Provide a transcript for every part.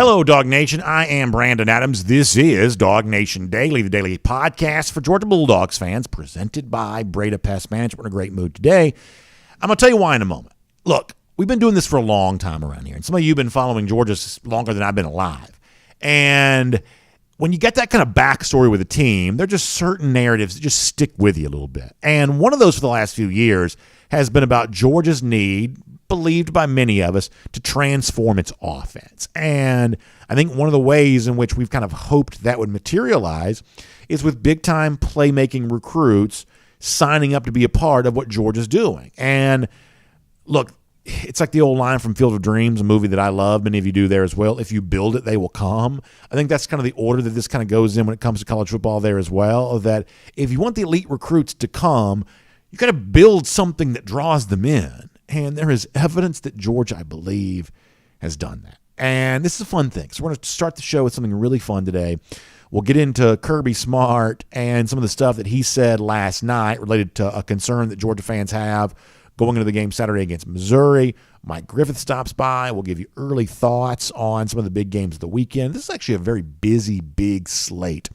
Hello, DawgNation. I am Brandon Adams. This is DawgNation Daily, the daily podcast for Georgia Bulldogs fans, presented by Breda Pest Management. We're in a great mood today. I'm going to tell you why in a moment. Look, we've been doing this for a long time around here, and some of you have been following Georgia longer than I've been alive. And when you get that kind of backstory with a team, there are just certain narratives that just stick with you a little bit. And one of those for the last few years has been about Georgia's need, believed by many of us, to transform its offense. And I think one of the ways in which we've kind of hoped that would materialize is with big-time playmaking recruits signing up to be a part of what Georgia's doing. And look, it's like the old line from Field of Dreams, a movie that I love. Many of you do there as well. If you build it, they will come. I think that's kind of the order that this kind of goes in when it comes to college football there as well, that if you want the elite recruits to come, you got to build something that draws them in. And there is evidence that Georgia, I believe, has done that. And this is a fun thing. So we're going to start the show with something really fun today. We'll get into Kirby Smart and some of the stuff that he said last night related to a concern that Georgia fans have going into the game Saturday against Missouri. Mike Griffith stops by. We'll give you early thoughts on some of the big games of the weekend. This is actually a very busy, big slate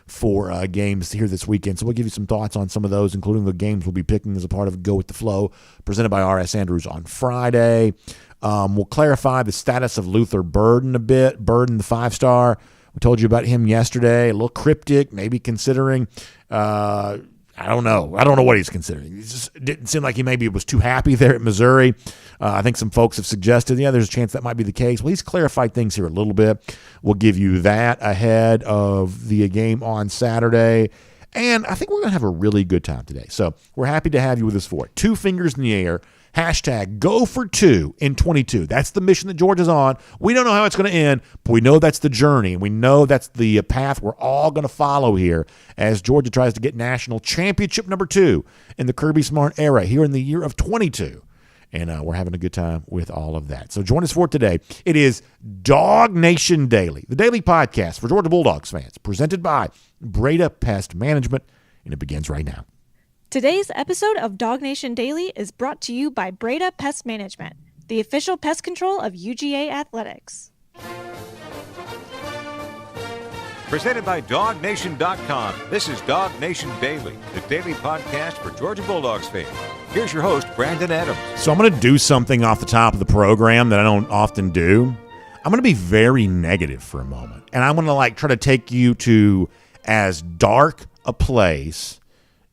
for games here this weekend. So we'll give you some thoughts on some of those, including the games we'll be picking as a part of Go With The Flow, presented by R.S. Andrews on Friday. We'll clarify the status of Luther Burden a bit. Burden, the 5-star. We told you about him yesterday. A little cryptic, maybe considering I don't know what he's considering. It just didn't seem like he maybe was too happy there at Missouri. I think some folks have suggested, there's a chance that might be the case. Well, he's clarified things here a little bit. We'll give you that ahead of the game on Saturday. And I think we're going to have a really good time today. So we're happy to have you with us for it. 2 fingers in the air. Hashtag go for 2 in 22. That's the mission that Georgia's on. We don't know how it's going to end, but we know that's the journey. And we know that's the path we're all going to follow here as Georgia tries to get national championship number 2 in the Kirby Smart era here in the year of 22. And we're having a good time with all of that. So join us for today. It is DawgNation Daily, the daily podcast for Georgia Bulldogs fans, presented by Breda Pest Management, and it begins right now. Today's episode of DawgNation Daily is brought to you by Breda Pest Management, the official pest control of UGA Athletics. Presented by DawgNation.com. This is DawgNation Daily, the daily podcast for Georgia Bulldogs fans. Here's your host, Brandon Adams. So I'm going to do something off the top of the program that I don't often do. I'm going to be very negative for a moment. And I'm going to try to take you to as dark a place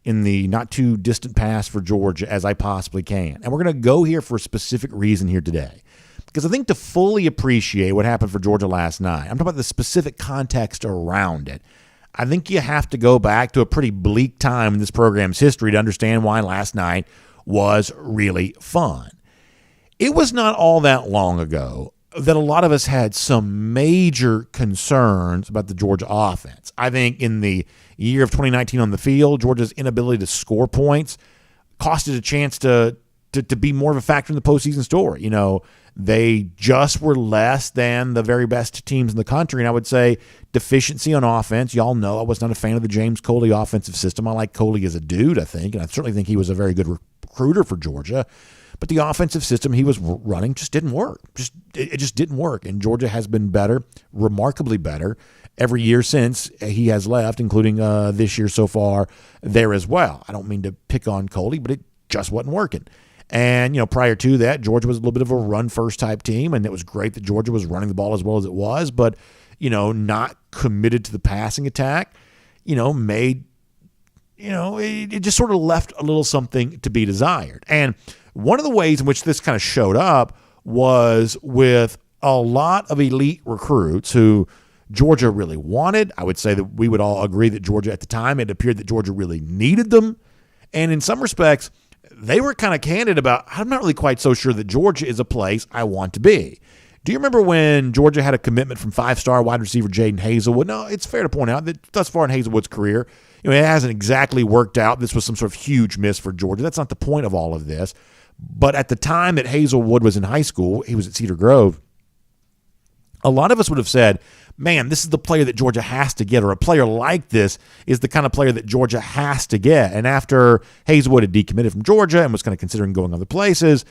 in the not too distant past for Georgia as I possibly can. And we're going to go here for a specific reason here today. Because I think to fully appreciate what happened for Georgia last night, I'm talking about the specific context around it, I think you have to go back to a pretty bleak time in this program's history to understand why last night was really fun. It was not all that long ago that a lot of us had some major concerns about the Georgia offense. I think in the year of 2019 on the field, Georgia's inability to score points cost it a chance to be more of a factor in the postseason story. They just were less than the very best teams in the country. And I would say deficiency on offense. Y'all know I was not a fan of the James Coley offensive system. I like Coley as a dude, I think, and I certainly think he was a very good recruiter for Georgia. But the offensive system he was running just didn't work. It just didn't work. And Georgia has been better, remarkably better, every year since he has left, including this year so far there as well. I don't mean to pick on Coley, but it just wasn't working. And, prior to that, Georgia was a little bit of a run-first type team, and it was great that Georgia was running the ball as well as it was, but, not committed to the passing attack, it just sort of left a little something to be desired. And one of the ways in which this kind of showed up was with a lot of elite recruits who Georgia really wanted. I would say that we would all agree that Georgia at the time, it appeared that Georgia really needed them. And in some respects, they were kind of candid about, I'm not really quite so sure that Georgia is a place I want to be. Do you remember when Georgia had a commitment from 5-star wide receiver Jaden Hazelwood? No, it's fair to point out that thus far in Hazelwood's career, it hasn't exactly worked out. This was some sort of huge miss for Georgia. That's not the point of all of this. But at the time that Hazelwood was in high school, he was at Cedar Grove, a lot of us would have said, man, this is the player that Georgia has to get, or a player like this is the kind of player that Georgia has to get. And after Hazelwood had decommitted from Georgia and was kind of considering going other places,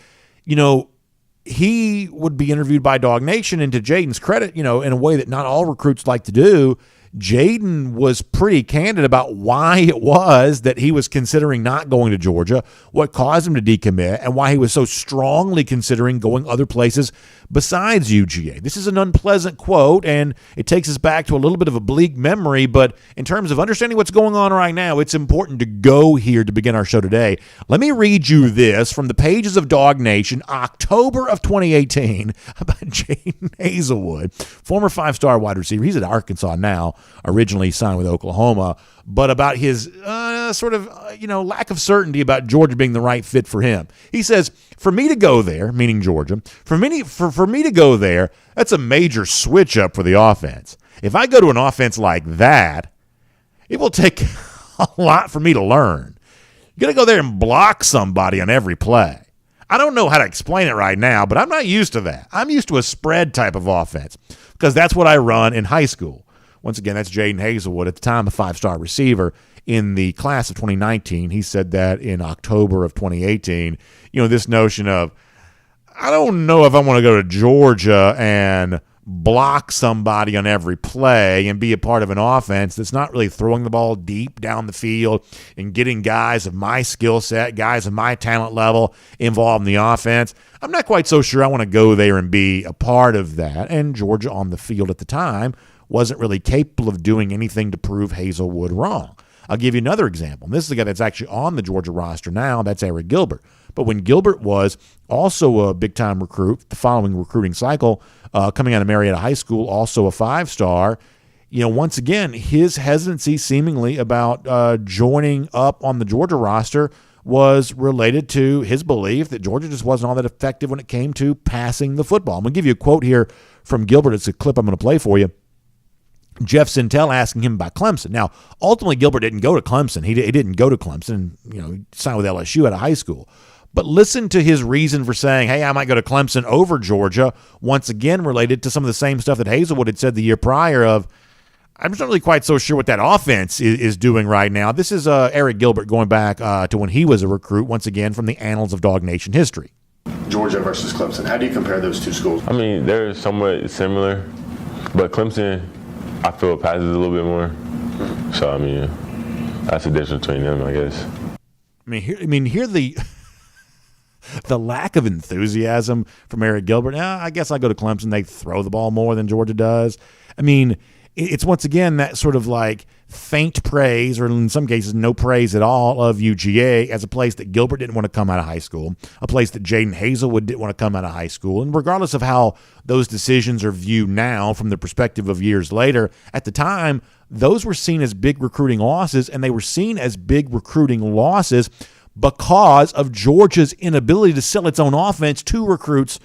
he would be interviewed by DawgNation, and to Jaden's credit, in a way that not all recruits like to do, Jaden was pretty candid about why it was that he was considering not going to Georgia, what caused him to decommit, and why he was so strongly considering going other places besides UGA. This is an unpleasant quote, and it takes us back to a little bit of a bleak memory, but in terms of understanding what's going on right now, it's important to go here to begin our show today. Let me read you this from the pages of DawgNation, October of 2018, about Jaden Hazelwood, former five-star wide receiver. He's at Arkansas now, originally signed with Oklahoma, but about his lack of certainty about Georgia being the right fit for him. He says, for me to go there, meaning Georgia, for me to go there, that's a major switch up for the offense. If I go to an offense like that, it will take a lot for me to learn. You got to go there and block somebody on every play. I don't know how to explain it right now, but I'm not used to that. I'm used to a spread type of offense because that's what I run in high school. Once again, that's Jaden Hazelwood, at the time a five-star receiver in the class of 2019. He said that in October of 2018. This notion of, I don't know if I want to go to Georgia and block somebody on every play and be a part of an offense that's not really throwing the ball deep down the field and getting guys of my skill set, guys of my talent level involved in the offense. I'm not quite so sure I want to go there and be a part of that. And Georgia on the field at the time wasn't really capable of doing anything to prove Hazelwood wrong. I'll give you another example. And this is a guy that's actually on the Georgia roster now. That's Eric Gilbert. But when Gilbert was also a big-time recruit, the following recruiting cycle, coming out of Marietta High School, also a five-star, once again, his hesitancy seemingly about joining up on the Georgia roster was related to his belief that Georgia just wasn't all that effective when it came to passing the football. I'm going to give you a quote here from Gilbert. It's a clip I'm going to play for you. Jeff Sintel asking him about Clemson. Now, ultimately, Gilbert didn't go to Clemson. He didn't go to Clemson. He signed with LSU out of high school. But listen to his reason for saying, hey, I might go to Clemson over Georgia, once again related to some of the same stuff that Hazelwood had said the year prior of, I'm just not really quite so sure what that offense is doing right now. This is Eric Gilbert going back to when he was a recruit, once again, from the annals of DawgNation history. Georgia versus Clemson. How do you compare those two schools? I mean, they're somewhat similar, but Clemson, I feel, passes a little bit more. So, I mean, that's the difference between them, I guess. Here the lack of enthusiasm from Eric Gilbert. I guess I go to Clemson. They throw the ball more than Georgia does. I mean, it's once again that sort of like faint praise, or in some cases no praise at all, of UGA as a place that Gilbert didn't want to come out of high school, a place that Jaden Hazelwood didn't want to come out of high school. And regardless of how those decisions are viewed now from the perspective of years later, at the time, those were seen as big recruiting losses, and they were seen as big recruiting losses because of Georgia's inability to sell its own offense to recruits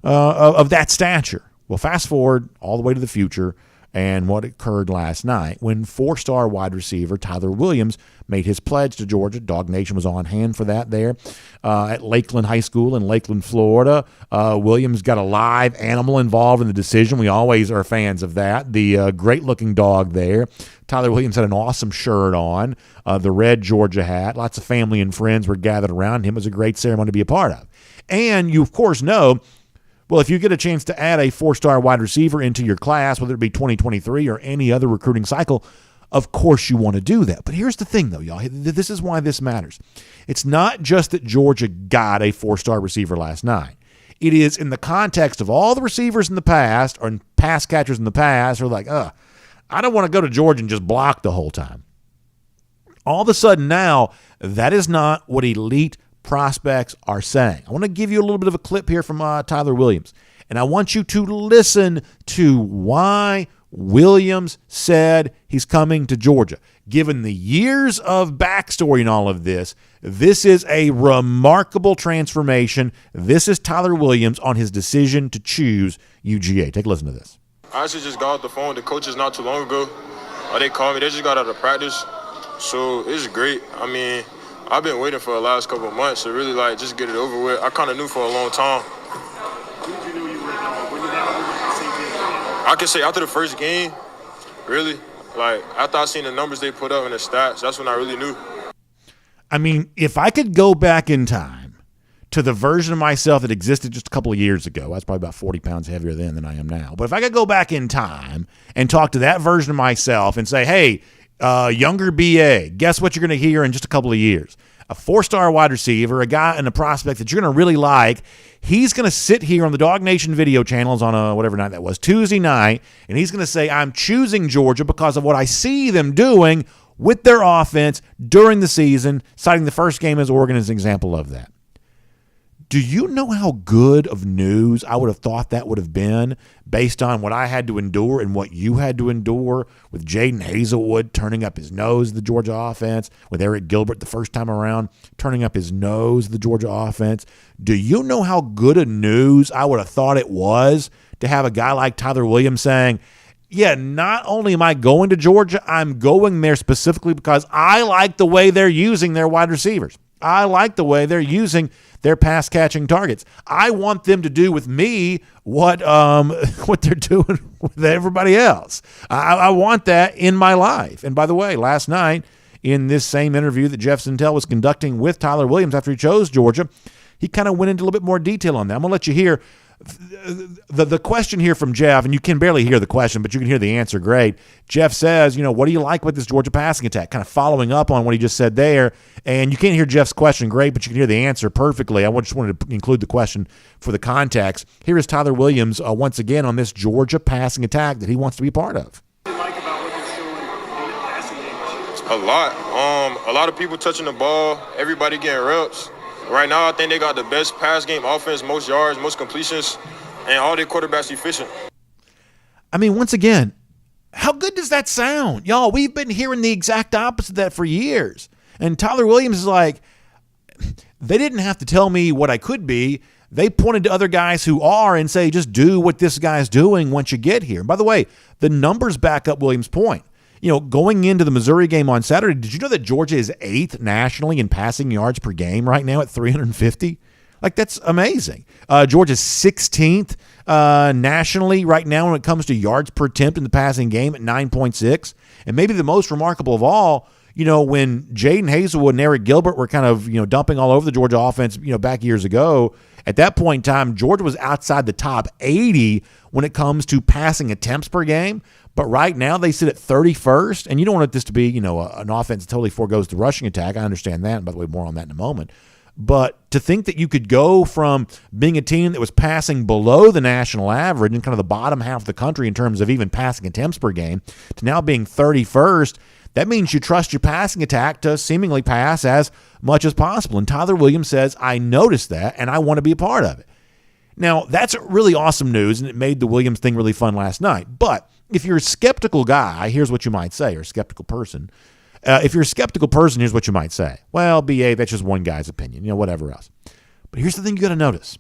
of that stature. Well, fast forward all the way to the future, and what occurred last night when four-star wide receiver Tyler Williams made his pledge to Georgia. DawgNation was on hand for that there at Lakeland High School in Lakeland, Florida. Williams got a live animal involved in the decision. We always are fans of that. The great-looking dog there. Tyler Williams had an awesome shirt on, the red Georgia hat. Lots of family and friends were gathered around him. It was a great ceremony to be a part of. And you, of course, know, well, if you get a chance to add a four-star wide receiver into your class, whether it be 2023 or any other recruiting cycle, of course you want to do that. But here's the thing, though, y'all. This is why this matters. It's not just that Georgia got a four-star receiver last night. It is in the context of all the receivers in the past or pass catchers in the past who are like, I don't want to go to Georgia and just block the whole time. All of a sudden now, that is not what elite prospects are saying. I want to give you a little bit of a clip here from Tyler Williams, and I want you to listen to why Williams said he's coming to Georgia. Given the years of backstory and all of this, this is a remarkable transformation. This is Tyler Williams on his decision to choose UGA. Take a listen to this. I actually just got off the phone with the coaches not too long ago. They called me. They just got out of practice, so it's great. I mean, I've been waiting for the last couple of months to really, just get it over with. I kind of knew for a long time. When did you know you were when did that I can say after the first game, really. After I seen the numbers they put up in the stats, that's when I really knew. I mean, if I could go back in time to the version of myself that existed just a couple of years ago. I was probably about 40 pounds heavier then than I am now. But if I could go back in time and talk to that version of myself and say, hey, younger BA, guess what you're going to hear in just a couple of years? A 4-star wide receiver, a guy and a prospect that you're going to really like. He's going to sit here on the DawgNation video channels on a whatever night that was, Tuesday night, and he's going to say, I'm choosing Georgia because of what I see them doing with their offense during the season, citing the first game as Oregon as an example of that. Do you know how good of news I would have thought that would have been based on what I had to endure and what you had to endure with Jaden Hazelwood turning up his nose at the Georgia offense, with Eric Gilbert the first time around turning up his nose at the Georgia offense? Do you know how good of news I would have thought it was to have a guy like Tyler Williams saying, yeah, not only am I going to Georgia, I'm going there specifically because I like the way they're using their wide receivers. I like the way they're using their pass-catching targets. I want them to do with me what they're doing with everybody else. I want that in my life. And by the way, last night in this same interview that Jeff Sintel was conducting with Tyler Williams after he chose Georgia, he kind of went into a little bit more detail on that. I'm going to let you hear the question here from Jeff, and you can barely hear the question, but you can hear the answer great. Jeff says, what do you like with this Georgia passing attack? Kind of following up on what he just said there. And you can't hear Jeff's question great, but you can hear the answer perfectly. I just wanted to include the question for the context. Here is Tyler Williams once again on this Georgia passing attack that he wants to be a part of. What do you like about what they're showing in the passing game? A lot. A lot of people touching the ball, everybody getting reps. Right now, I think they got the best pass game offense, most yards, most completions, and all their quarterbacks efficient. I mean, once again, how good does that sound? Y'all, we've been hearing the exact opposite of that for years. And Tyler Williams is like, they didn't have to tell me what I could be. They pointed to other guys who are and say, just do what this guy's doing once you get here. And by the way, the numbers back up Williams' point. Going into the Missouri game on Saturday, did you know that Georgia is 8th nationally in passing yards per game right now at 350? Like, that's amazing. Georgia's 16th nationally right now when it comes to yards per attempt in the passing game at 9.6. And maybe the most remarkable of all, when Jaden Hazelwood and Eric Gilbert were kind of, dumping all over the Georgia offense, back years ago, at that point in time, Georgia was outside the top 80 when it comes to passing attempts per game. But right now they sit at 31st, and you don't want this to be, an offense that totally forgoes the rushing attack. I understand that, and by the way, more on that in a moment. But to think that you could go from being a team that was passing below the national average and kind of the bottom half of the country in terms of even passing attempts per game to now being 31st, that means you trust your passing attack to seemingly pass as much as possible. And Tyler Williams says, I noticed that, and I want to be a part of it. Now, that's really awesome news, and it made the Williams thing really fun last night. But if you're a skeptical guy, here's what you might say, or a skeptical person. If you're a skeptical person, here's what you might say. Well, BA, that's just one guy's opinion, whatever else. But here's the thing you got to notice,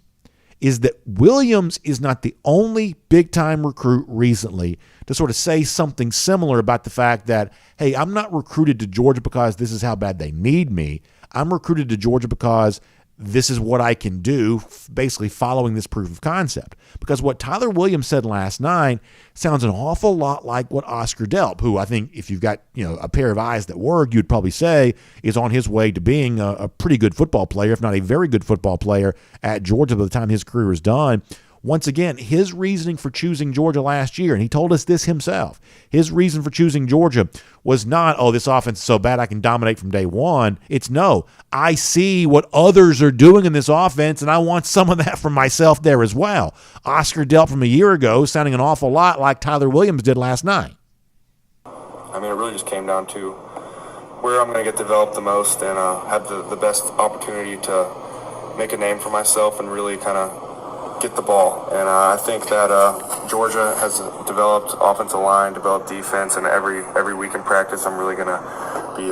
is that Williams is not the only big-time recruit recently to sort of say something similar about the fact that, hey, I'm not recruited to Georgia because this is how bad they need me. I'm recruited to Georgia because this is what I can do, basically following this proof of concept. Because what Tyler Williams said last night sounds an awful lot like what Oscar Delp, who I think if you've got a pair of eyes that work, you'd probably say is on his way to being a pretty good football player, if not a very good football player at Georgia by the time his career is done. Once again, his reasoning for choosing Georgia last year, and he told us this himself, his reason for choosing Georgia was not, this offense is so bad I can dominate from day one. It's no, I see what others are doing in this offense, and I want some of that for myself there as well. Oscar Delp from a year ago sounding an awful lot like Tyler Williams did last night. I mean, it really just came down to where I'm going to get developed the most and have the best opportunity to make a name for myself and really kind of get the ball. And I think that Georgia has developed offensive line, developed defense, and every week in practice I'm really going to be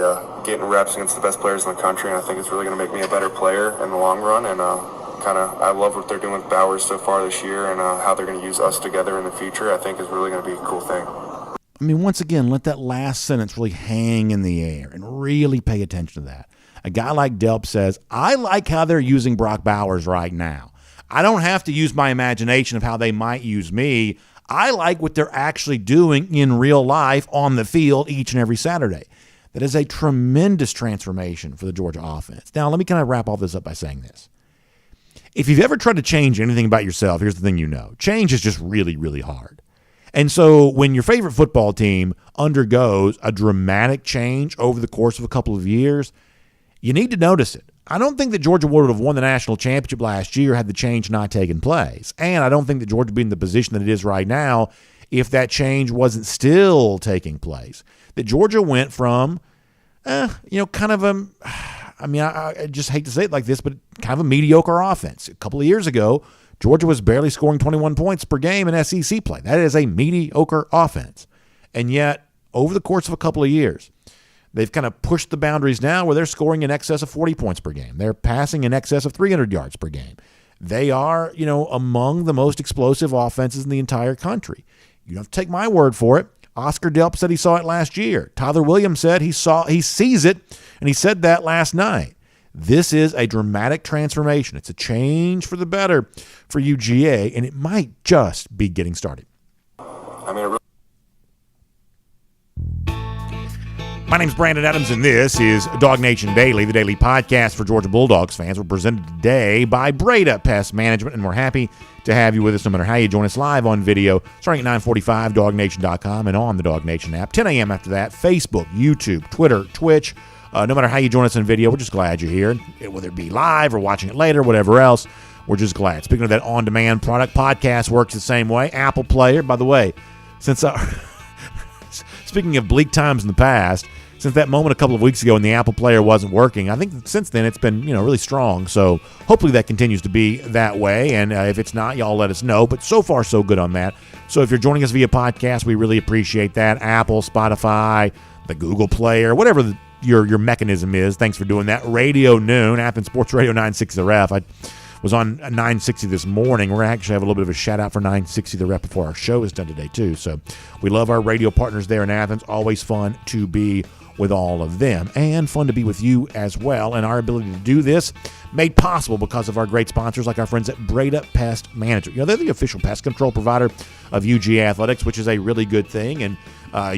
getting reps against the best players in the country, and I think it's really going to make me a better player in the long run. And I love what they're doing with Bowers so far this year, and how they're going to use us together in the future, I think is really going to be a cool thing. I mean, once again, let that last sentence really hang in the air and really pay attention to that. A guy like Delp says, I like how they're using Brock Bowers right now. I don't have to use my imagination of how they might use me. I like what they're actually doing in real life on the field each and every Saturday. That is a tremendous transformation for the Georgia offense. Now, let me kind of wrap all this up by saying this. if you've ever tried to change anything about yourself, here's the thing you know. Change is just really, really hard. And so when your favorite football team undergoes a dramatic change over the course of a couple of years, you need to notice it. I don't think that Georgia would have won the national championship last year had the change not taken place. And I don't think that Georgia would be in the position that it is right now if that change wasn't still taking place. That Georgia went from, kind of a, I just hate to say it like this, but kind of a mediocre offense. A couple of years ago, Georgia was barely scoring 21 points per game in SEC play. That is a mediocre offense. And yet, over the course of a couple of years, they've kind of pushed the boundaries now where they're scoring in excess of 40 points per game. They're passing in excess of 300 yards per game. They are, among the most explosive offenses in the entire country. You don't have to take my word for it. Oscar Delp said he saw it last year. Tyler Williams said he sees it, and he said that last night. This is a dramatic transformation. It's a change for the better for UGA, and it might just be getting started. My name's Brandon Adams, and this is DawgNation Daily, the daily podcast for Georgia Bulldogs fans. We're presented today by Breda Pest Management, and we're happy to have you with us no matter how you join us live on video, starting at 9:45, DawgNation.com, and on the DawgNation app. 10 a.m. after that, Facebook, YouTube, Twitter, Twitch. No matter how you join us on video, we're just glad you're here. Whether it be live or watching it later, whatever else, we're just glad. Speaking of that on-demand product, podcast works the same way. Apple Player, by the way, speaking of bleak times in the past, since that moment a couple of weeks ago when the Apple Player wasn't working, I think since then it's been really strong. So hopefully that continues to be that way. And if it's not, y'all let us know. But so far, so good on that. So if you're joining us via podcast, we really appreciate that. Apple, Spotify, the Google Player, whatever your mechanism is. Thanks for doing that. Radio Noon, Athens Sports Radio 960 The Ref. I was on 960 this morning. We're actually have a little bit of a shout out for 960 The Ref before our show is done today too. So we love our radio partners there in Athens. Always fun to be with all of them, and fun to be with you as well. And our ability to do this made possible because of our great sponsors like our friends at Breda Pest Management. They're the official pest control provider of UGA Athletics, which is a really good thing, and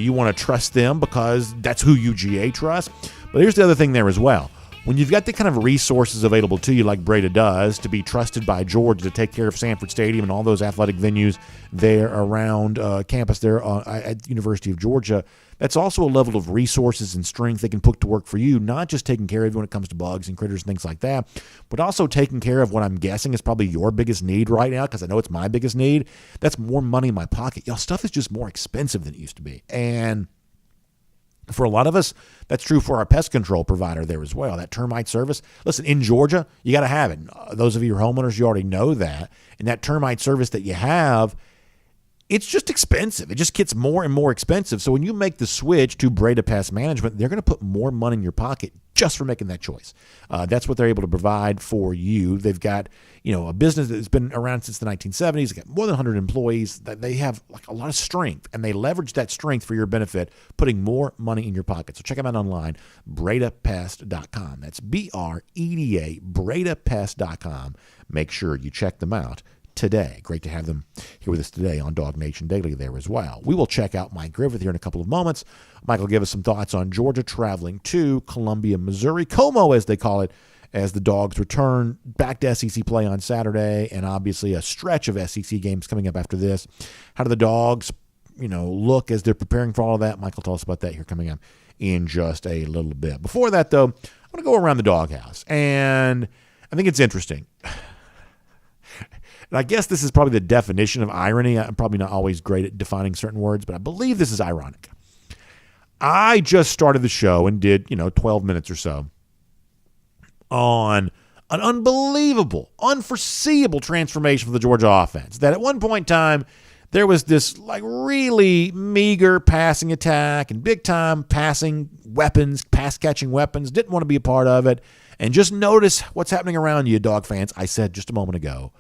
you want to trust them because that's who UGA trusts. But here's the other thing there as well. When you've got the kind of resources available to you like Breda does to be trusted by Georgia to take care of Sanford Stadium and all those athletic venues there around campus there at the University of Georgia, that's also a level of resources and strength they can put to work for you, not just taking care of you when it comes to bugs and critters and things like that, but also taking care of what I'm guessing is probably your biggest need right now, because I know it's my biggest need. That's more money in my pocket. Stuff is just more expensive than it used to be. And for a lot of us, that's true for our pest control provider there as well. That termite service. Listen, in Georgia, you got to have it. Those of you who are homeowners, you already know that. And that termite service that you have, it's just expensive. It just gets more and more expensive. So when you make the switch to Breda Pest Management, they're going to put more money in your pocket just for making that choice. That's what they're able to provide for you. They've got, a business that's been around since the 1970s. They've got more than 100 employees. They have a lot of strength, and they leverage that strength for your benefit, putting more money in your pocket. So check them out online, BredaPest.com. That's BREDA, BredaPest.com. Make sure you check them out today. Great to have them here with us today on DawgNation Daily there as well. We will check out Mike Griffith here in a couple of moments. Mike will give us some thoughts on Georgia traveling to Columbia, Missouri, Como as they call it, as the Dogs return back to SEC play on Saturday, and obviously a stretch of SEC games coming up after this. How do the Dogs, look as they're preparing for all of that? Mike will tell us about that here coming up in just a little bit. Before that, though, I'm going to go around the doghouse, and I think it's interesting. And I guess this is probably the definition of irony. I'm probably not always great at defining certain words, but I believe this is ironic. I just started the show and did, 12 minutes or so on an unbelievable, unforeseeable transformation for the Georgia offense. That at one point in time, there was this really meager passing attack and big-time passing weapons, pass-catching weapons. Didn't want to be a part of it. And just notice what's happening around you, Dog fans. I said just a moment ago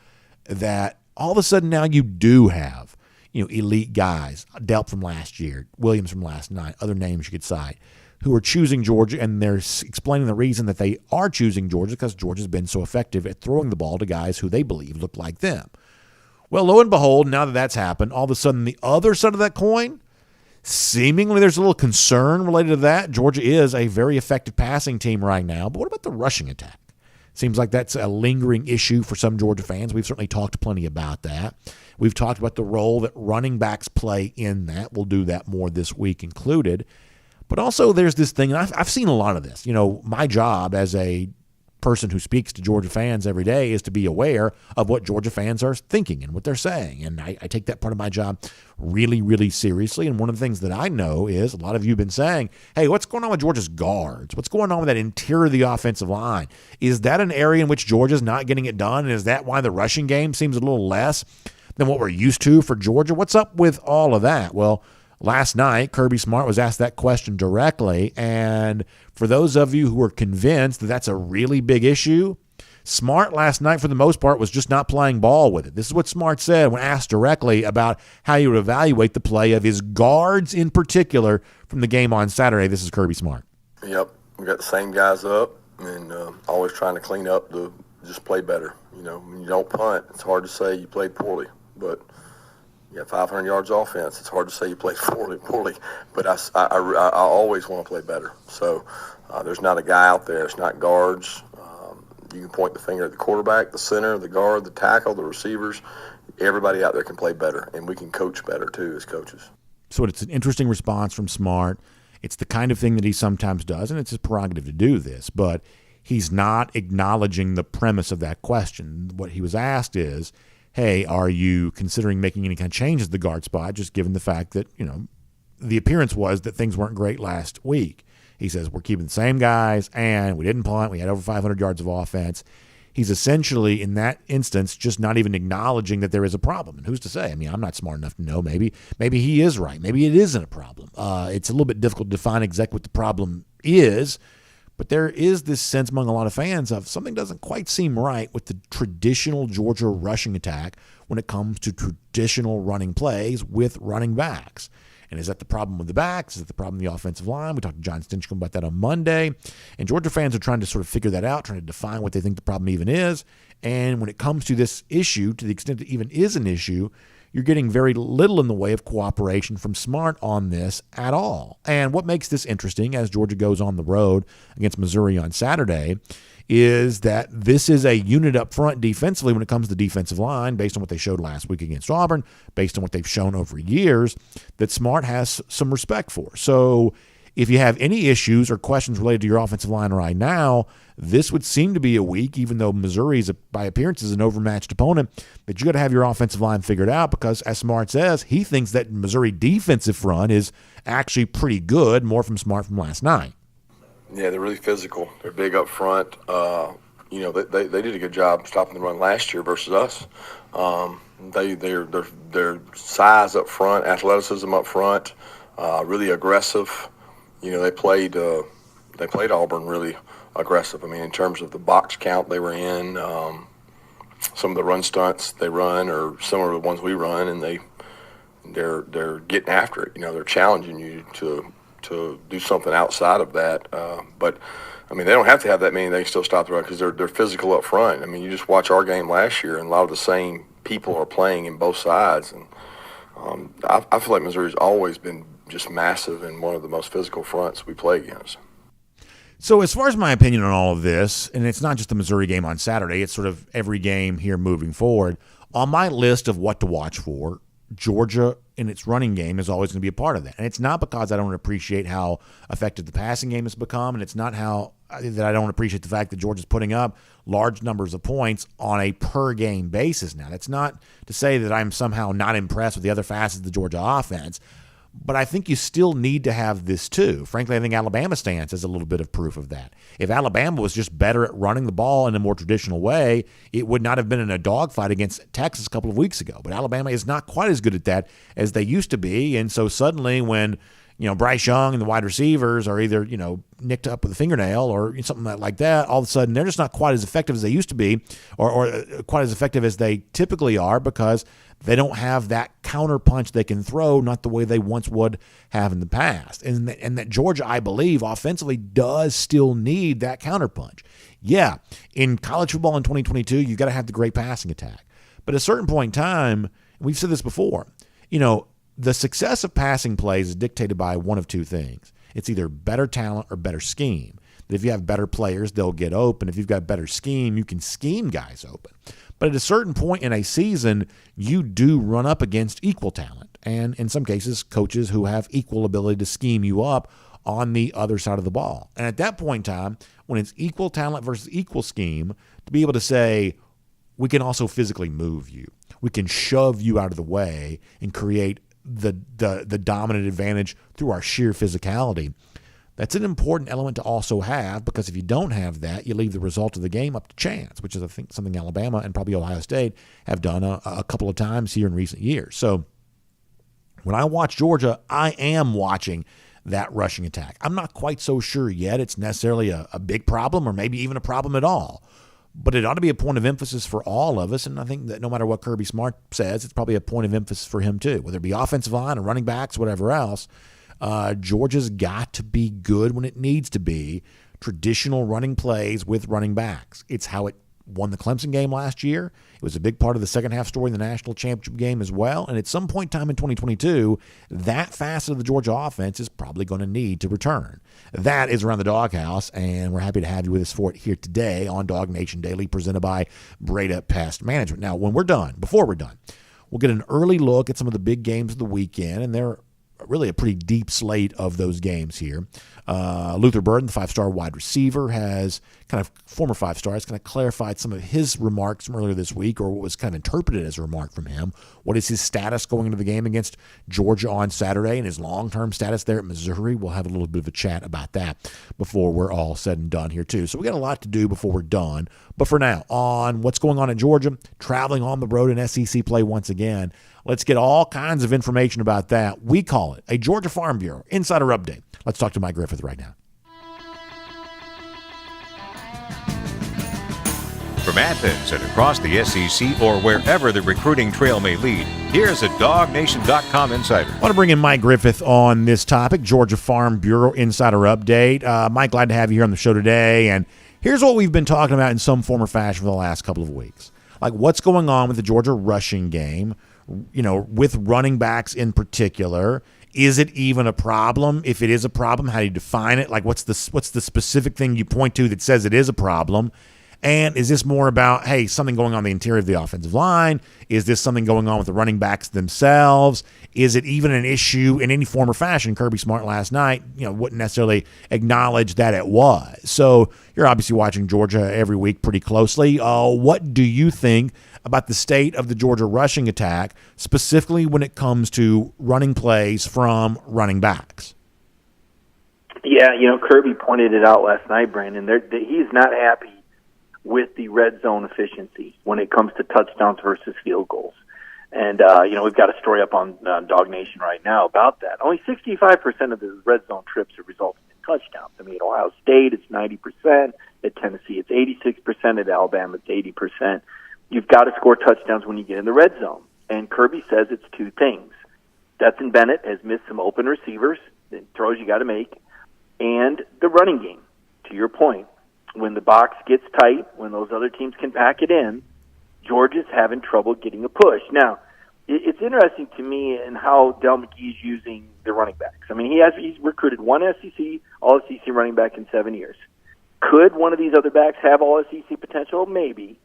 that all of a sudden now you do have, elite guys, Delp from last year, Williams from last night, other names you could cite, who are choosing Georgia, and they're explaining the reason that they are choosing Georgia because Georgia's been so effective at throwing the ball to guys who they believe look like them. Well, lo and behold, now that that's happened, all of a sudden the other side of that coin, seemingly there's a little concern related to that. Georgia is a very effective passing team right now, but what about the rushing attack? Seems like that's a lingering issue for some Georgia fans. We've certainly talked plenty about that. We've talked about the role that running backs play in that. We'll do that more this week included. But also there's this thing, and I've seen a lot of this. My job as a person who speaks to Georgia fans every day is to be aware of what Georgia fans are thinking and what they're saying. And I take that part of my job really, really seriously. And one of the things that I know is a lot of you have been saying, hey, what's going on with Georgia's guards? What's going on with that interior of the offensive line? Is that an area in which Georgia's not getting it done? And is that why the rushing game seems a little less than what we're used to for Georgia? What's up with all of that? Well, last night, Kirby Smart was asked that question directly, and for those of you who are convinced that that's a really big issue, Smart last night, for the most part, was just not playing ball with it. This is what Smart said when asked directly about how he would evaluate the play of his guards in particular from the game on Saturday. This is Kirby Smart. Yep, we got the same guys up and always trying to clean up to just play better. When you don't punt, it's hard to say you played poorly, but you got 500 yards offense. It's hard to say you played poorly, but I always want to play better. So there's not a guy out there. It's not guards. You can point the finger at the quarterback, the center, the guard, the tackle, the receivers. Everybody out there can play better, and we can coach better too as coaches. So it's an interesting response from Smart. It's the kind of thing that he sometimes does, and it's his prerogative to do this, but he's not acknowledging the premise of that question. What he was asked is, hey, are you considering making any kind of changes to the guard spot, just given the fact that, the appearance was that things weren't great last week? He says, we're keeping the same guys, and we didn't punt. We had over 500 yards of offense. He's essentially, in that instance, just not even acknowledging that there is a problem. And who's to say? I'm not smart enough to know. Maybe he is right. Maybe it isn't a problem. It's a little bit difficult to define exactly what the problem is, but there is this sense among a lot of fans of something doesn't quite seem right with the traditional Georgia rushing attack when it comes to traditional running plays with running backs. And is that the problem with the backs? Is it the problem with the offensive line? We talked to John Stinchcomb about that on Monday. And Georgia fans are trying to sort of figure that out, trying to define what they think the problem even is. And when it comes to this issue, to the extent it even is an issue, you're getting very little in the way of cooperation from Smart on this at all. And what makes this interesting as Georgia goes on the road against Missouri on Saturday is that this is a unit up front defensively when it comes to the defensive line, based on what they showed last week against Auburn, based on what they've shown over years, that Smart has some respect for. So if you have any issues or questions related to your offensive line right now, this would seem to be a week, even though Missouri is, by appearance, is an overmatched opponent, that you got to have your offensive line figured out because, as Smart says, he thinks that Missouri defensive front is actually pretty good, more from Smart from last night. Yeah, they're really physical. They're big up front. They did a good job stopping the run last year versus us. Their size up front, athleticism up front, really aggressive. They played Auburn really aggressive. In terms of the box count they were in, some of the run stunts they run are similar to the ones we run, and they're getting after it. They're challenging you to do something outside of that. But they don't have to have that many. They can still stop the run because they're physical up front. You just watch our game last year, and a lot of the same people are playing in both sides. And I feel like Missouri's always been just massive and one of the most physical fronts we play against. So as far as my opinion on all of this, and it's not just the Missouri game on Saturday, it's sort of every game here moving forward, on my list of what to watch for, Georgia in its running game is always going to be a part of that. And it's not because I don't appreciate how effective the passing game has become, and it's not that I don't appreciate the fact that Georgia's putting up large numbers of points on a per-game basis now. That's not to say that I'm somehow not impressed with the other facets of the Georgia offense, but I think you still need to have this too. Frankly, I think Alabama's stance is a little bit of proof of that. If Alabama was just better at running the ball in a more traditional way, it would not have been in a dogfight against Texas a couple of weeks ago. But Alabama is not quite as good at that as they used to be, and so suddenly when Bryce Young and the wide receivers are either, nicked up with a fingernail or something like that, all of a sudden they're just not quite as effective as they used to be or quite as effective as they typically are because they don't have that counter punch they can throw, not the way they once would have in the past. And that Georgia, I believe, offensively does still need that counter punch. Yeah, in college football in 2022, you've got to have the great passing attack. But at a certain point in time, and we've said this before, the success of passing plays is dictated by one of two things. It's either better talent or better scheme. that if you have better players, they'll get open. If you've got better scheme, you can scheme guys open. But at a certain point in a season, you do run up against equal talent. And in some cases, coaches who have equal ability to scheme you up on the other side of the ball. And at that point in time, when it's equal talent versus equal scheme, to be able to say, we can also physically move you. We can shove you out of the way and create the dominant advantage through our sheer physicality. That's an important element to also have, because if you don't have that, you leave the result of the game up to chance, which is, I think, something Alabama and probably Ohio State have done a couple of times here in recent years. So when I watch Georgia, I am watching that rushing attack. I'm not quite so sure yet it's necessarily a big problem or maybe even a problem at all. But it ought to be a point of emphasis for all of us, and I think that no matter what Kirby Smart says, it's probably a point of emphasis for him too, whether it be offensive line or running backs, whatever else. Georgia's got to be good when it needs to be. Traditional running plays with running backs. It's how it won the Clemson game last year. It was a big part of the second half story in the national championship game as well. And at some point in time in 2022, that facet of the Georgia offense is probably going to need to return. That is Around the Doghouse, and we're happy to have you with us for it here today on DawgNation Daily, presented by Breda Pest Management. Now, before we're done, we'll get an early look at some of the big games of the weekend, and they're really a pretty deep slate of those games here. Luther Burden, the five-star wide receiver, former five-star, has kind of clarified some of his remarks from earlier this week, or what was kind of interpreted as a remark from him. What is his status going into the game against Georgia on Saturday, and his long-term status there at Missouri? We'll have a little bit of a chat about that before we're all said and done here too. So we got a lot to do before we're done. But for now, on what's going on in Georgia, traveling on the road in SEC play once again, let's get all kinds of information about that. We call it a Georgia Farm Bureau Insider Update. Let's talk to Mike Griffith right now. From Athens and across the SEC or wherever the recruiting trail may lead, here's a DawgNation.com insider. I want to bring in Mike Griffith on this topic, Georgia Farm Bureau Insider Update. Mike, glad to have you here on the show today. And here's what we've been talking about in some form or fashion for the last couple of weeks. Like, what's going on with the Georgia rushing game, with running backs in particular. Is it even a problem? If it is a problem, how do you define it? Like, what's the specific thing you point to that says it is a problem? And is this more about, hey, something going on in the interior of the offensive line? Is this something going on with the running backs themselves? Is it even an issue in any form or fashion? Kirby Smart last night, wouldn't necessarily acknowledge that it was. So you're obviously watching Georgia every week pretty closely. What do you think about the state of the Georgia rushing attack, specifically when it comes to running plays from running backs? Yeah, Kirby pointed it out last night, Brandon. He's not happy with the red zone efficiency when it comes to touchdowns versus field goals. And, we've got a story up on DawgNation right now about that. Only 65% of the red zone trips are resulting in touchdowns. I mean, at Ohio State, it's 90%. At Tennessee, it's 86%. At Alabama, it's 80%. You've got to score touchdowns when you get in the red zone. And Kirby says it's two things. Stetson Bennett has missed some open receivers, throws you got to make, and the running game, to your point. When the box gets tight, when those other teams can pack it in, Georgia's having trouble getting a push. Now, it's interesting to me in how Del McGee's using the running backs. I mean, he's recruited one All-SEC running back in 7 years. Could one of these other backs have All-SEC potential? Maybe.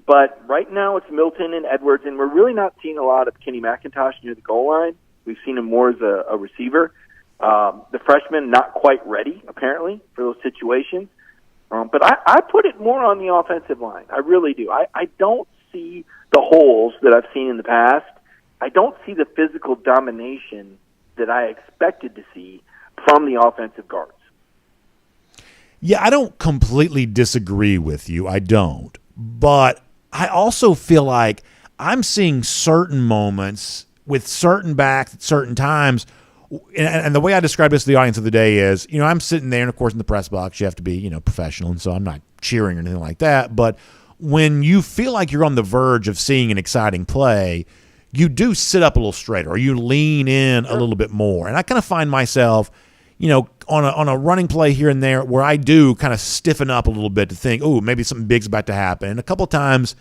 But right now it's Milton and Edwards, and we're really not seeing a lot of Kenny McIntosh near the goal line. We've seen him more as a receiver. The freshman not quite ready, apparently, for those situations. But I put it more on the offensive line. I really do. I don't see the holes that I've seen in the past. I don't see the physical domination that I expected to see from the offensive guards. Yeah, I don't completely disagree with you. I don't. But I also feel like I'm seeing certain moments with certain backs at certain times. And the way I describe this to the audience of the day is, I'm sitting there, and of course in the press box you have to be, professional, and so I'm not cheering or anything like that. But when you feel like you're on the verge of seeing an exciting play, you do sit up a little straighter, or you lean in a little bit more. And I kind of find myself, on a running play here and there where I do kind of stiffen up a little bit to think, oh, maybe something big's about to happen. And a couple of times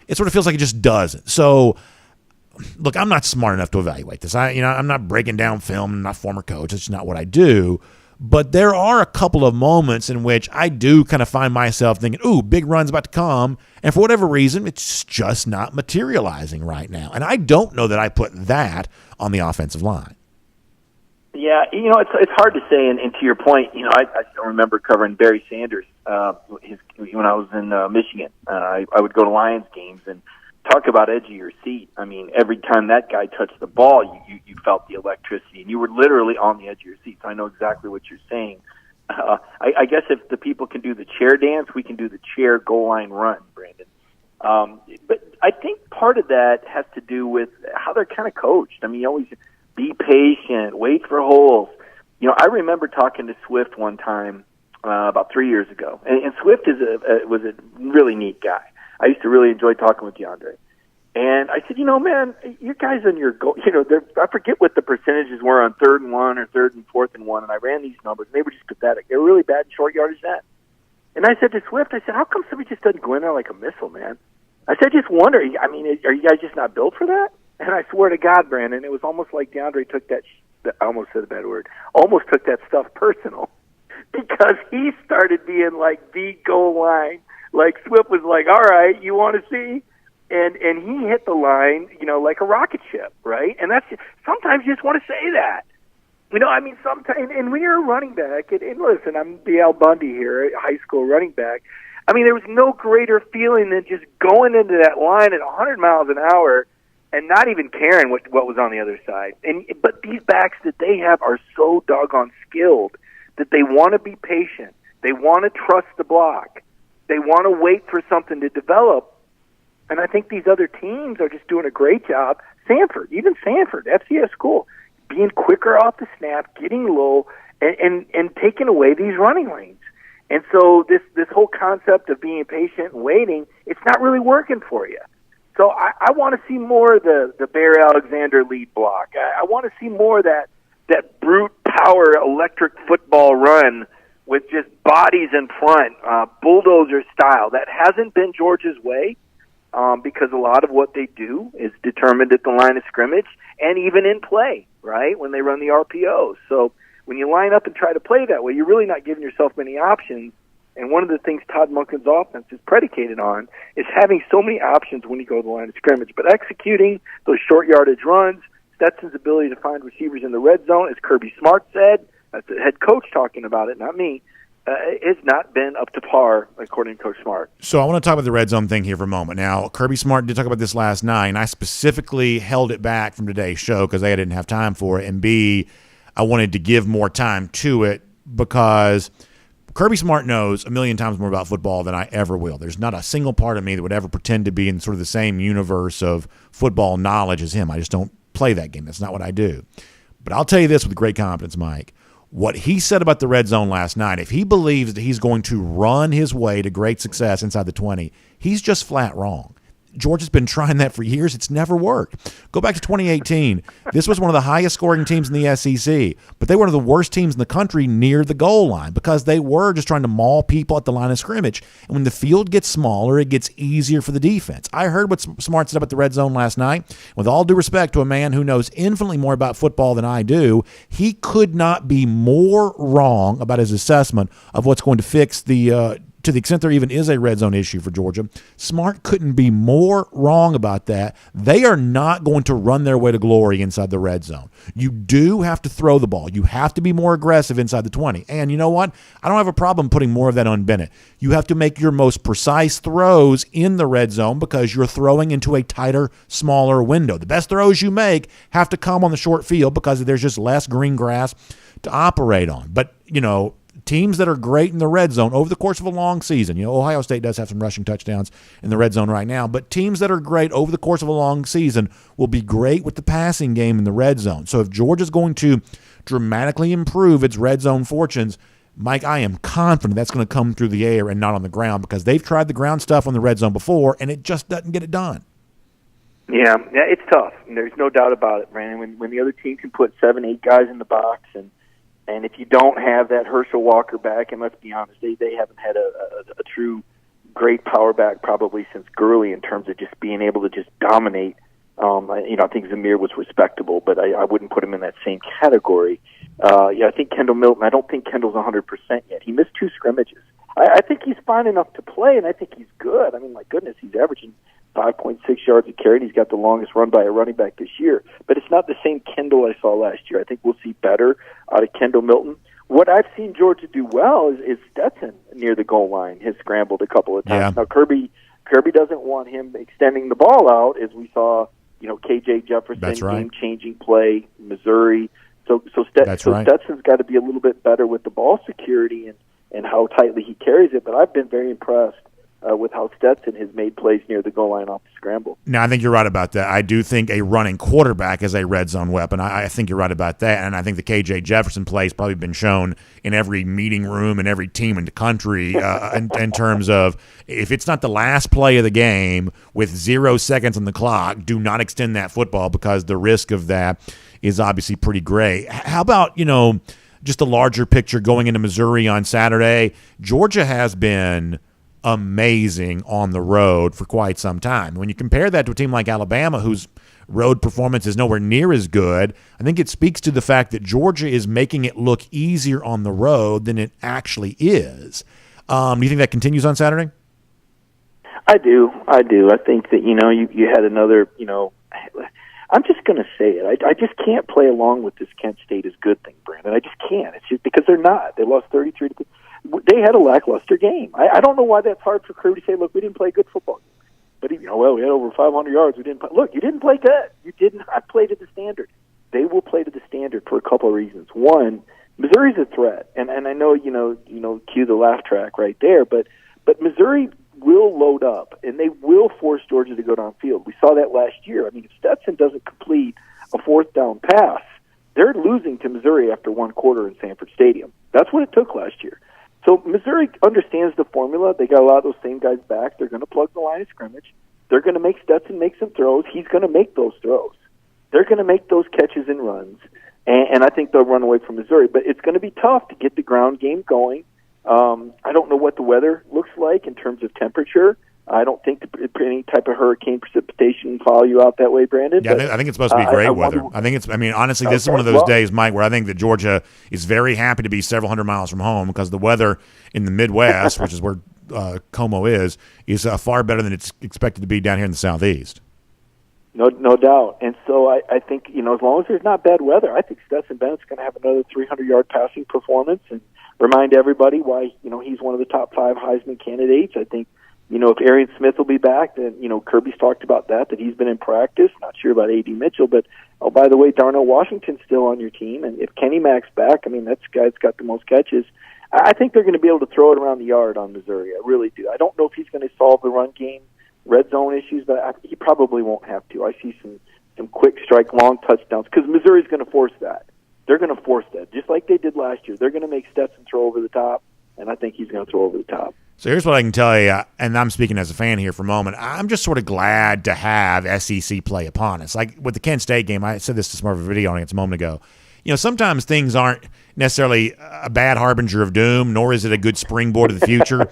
it sort of feels like it just doesn't. So, look, I'm not smart enough to evaluate this. I'm not breaking down film. I'm not a former coach. It's not what I do. But there are a couple of moments in which I do kind of find myself thinking, ooh, big run's about to come. And for whatever reason, it's just not materializing right now. And I don't know that I put that on the offensive line. Yeah, it's hard to say. And to your point, I still remember covering Barry Sanders when I was in Michigan. I would go to Lions games and talk about edge of your seat. I mean, every time that guy touched the ball, you felt the electricity, and you were literally on the edge of your seat. So I know exactly what you're saying. I guess if the people can do the chair dance, we can do the chair goal line run, Brandon. But I think part of that has to do with how they're kind of coached. I mean, you always be patient, wait for holes. I remember talking to Swift one time about 3 years ago, and Swift was a really neat guy. I used to really enjoy talking with DeAndre. And I said, man, you guys on your goal, I forget what the percentages were on 3rd and 1 or 3rd and 4th and 1, and I ran these numbers, and they were just pathetic. They were really bad in short yardage net. And I said to Swift, how come somebody just doesn't go in there like a missile, man? I said, I just wonder, are you guys just not built for that? And I swear to God, Brandon, it was almost like DeAndre took I almost said a bad word, almost took that stuff personal, because he started being like the goal line. Like Swift was like, all right, you want to see? And he hit the line, like a rocket ship, right? And that's sometimes you just want to say that. Sometimes, and when you're a running back, and listen, I'm the Al Bundy here, high school running back. I mean, there was no greater feeling than just going into that line at 100 miles an hour and not even caring what was on the other side. But these backs that they have are so doggone skilled that they want to be patient. They want to trust the block. They want to wait for something to develop. And I think these other teams are just doing a great job. Sanford, FCS school, being quicker off the snap, getting low, and taking away these running lanes. And so this whole concept of being patient and waiting, it's not really working for you. So I want to see more of the Bear Alexander lead block. I want to see more of that brute power electric football run with just bodies in front, bulldozer style. That hasn't been Georgia's way because a lot of what they do is determined at the line of scrimmage and even in play, right, when they run the RPOs. So when you line up and try to play that way, you're really not giving yourself many options. And one of the things Todd Monken's offense is predicated on is having so many options when you go to the line of scrimmage. But executing those short yardage runs, Stetson's ability to find receivers in the red zone, as Kirby Smart said, that's the head coach talking about it, not me, it's not been up to par, according to Coach Smart. So I want to talk about the red zone thing here for a moment. Now, Kirby Smart did talk about this last night, and I specifically held it back from today's show because A, I didn't have time for it, and B, I wanted to give more time to it because Kirby Smart knows a million times more about football than I ever will. There's not a single part of me that would ever pretend to be in sort of the same universe of football knowledge as him. I just don't play that game. That's not what I do. But I'll tell you this with great confidence, Mike. What he said about the red zone last night, if he believes that he's going to run his way to great success inside the 20, he's just flat wrong. Georgia's been trying that for years. It's never worked. Go back to 2018. This was one of the highest scoring teams in the SEC, but they were one of the worst teams in the country near the goal line because they were just trying to maul people at the line of scrimmage. And when the field gets smaller, it gets easier for the defense. I heard what Smart said about the red zone last night. With all due respect to a man who knows infinitely more about football than I do, he could not be more wrong about his assessment of what's going to fix to the extent there even is a red zone issue for Georgia. Smart couldn't be more wrong about that. They are not going to run their way to glory inside the red zone. You do have to throw the ball. You have to be more aggressive inside the 20. And you know what? I don't have a problem putting more of that on Bennett. You have to make your most precise throws in the red zone because you're throwing into a tighter, smaller window. The best throws you make have to come on the short field because there's just less green grass to operate on. But, teams that are great in the red zone over the course of a long season. Ohio State does have some rushing touchdowns in the red zone right now, but teams that are great over the course of a long season will be great with the passing game in the red zone. So if Georgia's going to dramatically improve its red zone fortunes, Mike, I am confident that's going to come through the air and not on the ground because they've tried the ground stuff on the red zone before, and it just doesn't get it done. Yeah, it's tough. And there's no doubt about it, Brandon. When the other team can put 7-8 guys in the box and if you don't have that Herschel Walker back, and let's be honest, they haven't had a true great power back probably since Gurley in terms of just being able to just dominate. I think Zamir was respectable, but I wouldn't put him in that same category. I think Kendall Milton, I don't think Kendall's 100% yet. He missed 2 scrimmages. I think he's fine enough to play, and I think he's good. I mean, my goodness, he's averaging 5.6 yards a carry, and he's got the longest run by a running back this year. But it's not the same Kendall I saw last year. I think we'll see better out of Kendall Milton. What I've seen Georgia do well is Stetson near the goal line has scrambled a couple of times. Yeah. Now, Kirby doesn't want him extending the ball out, as we saw, K.J. Jefferson, That's right. game-changing play, Missouri. So Stetson's got to be a little bit better with the ball security and how tightly he carries it. But I've been very impressed with how Stetson has made plays near the goal line off the scramble. Now, I think you're right about that. I do think a running quarterback is a red zone weapon. I think you're right about that. And I think the K.J. Jefferson play has probably been shown in every meeting room and every team in the country in terms of if it's not the last play of the game with 0 seconds on the clock, do not extend that football because the risk of that is obviously pretty great. How about, just a larger picture going into Missouri on Saturday? Georgia has been amazing on the road for quite some time. When you compare that to a team like Alabama, whose road performance is nowhere near as good, I think it speaks to the fact that Georgia is making it look easier on the road than it actually is. Do you think that continues on Saturday? I do. I think that, you had another, I'm just going to say it. I just can't play along with this Kent State is good thing, Brandon. I just can't. It's just because they're not. They lost 33 to. They had a lackluster game. I don't know why that's hard for Kirby to say, look, we didn't play a good football game. But, we had over 500 yards. We didn't play. Look, you didn't play good. You did not play to the standard. They will play to the standard for a couple of reasons. One, Missouri's a threat. And I know, cue the laugh track right there. But Missouri will load up, and they will force Georgia to go downfield. We saw that last year. I mean, if Stetson doesn't complete a 4th down pass, they're losing to Missouri after 1 quarter in Sanford Stadium. That's what it took last year. So Missouri understands the formula. They got a lot of those same guys back. They're going to plug the line of scrimmage. They're going to make Stetson make some throws. He's going to make those throws. They're going to make those catches and runs, and I think they'll run away from Missouri. But it's going to be tough to get the ground game going. I don't know what the weather looks like in terms of temperature. I don't think any type of hurricane precipitation follow you out that way, Brandon. Yeah, I think it's supposed to be great weather. Honestly, this is one of those days, Mike, where I think that Georgia is very happy to be several hundred miles from home because the weather in the Midwest, which is where Como is far better than it's expected to be down here in the Southeast. No doubt. And so I think, as long as there's not bad weather, I think Stetson Bennett's going to have another 300-yard passing performance and remind everybody why, he's one of the top 5 Heisman candidates. I think, if Arian Smith will be back, then, Kirby's talked about that he's been in practice. Not sure about A.D. Mitchell, but, oh, by the way, Darnell Washington's still on your team. And if Kenny Mack's back, that guy's got the most catches. I think they're going to be able to throw it around the yard on Missouri. I really do. I don't know if he's going to solve the run game, red zone issues, but he probably won't have to. I see some quick strike, long touchdowns, because Missouri's going to force that. They're going to force that, just like they did last year. They're going to make Stetson throw over the top, and I think he's going to throw over the top. So here's what I can tell you, and I'm speaking as a fan here for a moment. I'm just sort of glad to have SEC play upon us. Like with the Kent State game, I said this to some of a video on it a moment ago. Sometimes things aren't necessarily a bad harbinger of doom, nor is it a good springboard to the future.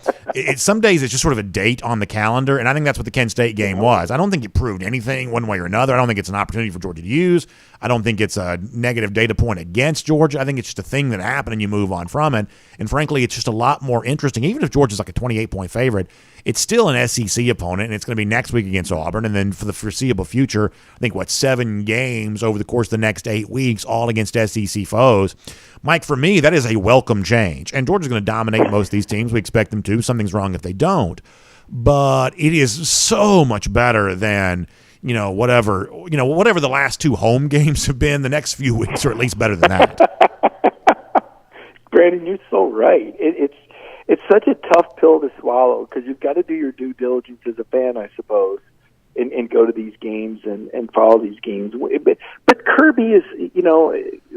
Some days it's just sort of a date on the calendar, and I think that's what the Kent State game was. I don't think it proved anything one way or another. I don't think it's an opportunity for Georgia to use. I don't think it's a negative data point against Georgia. I think it's just a thing that happened and you move on from it. And frankly, it's just a lot more interesting. Even if Georgia's like a 28-point favorite, it's still an SEC opponent, and it's going to be next week against Auburn. And then for the foreseeable future, I think, 7 games over the course of the next 8 weeks, all against SEC foes. Mike, for me, that is a welcome change. And Georgia's going to dominate most of these teams. We expect them to. Something's wrong if they don't. But it is so much better than, whatever the last 2 home games have been. The next few weeks are at least better than that. Brandon, you're so right. It's such a tough pill to swallow because you've got to do your due diligence as a fan, I suppose, and go to these games and follow these games. But Kirby is,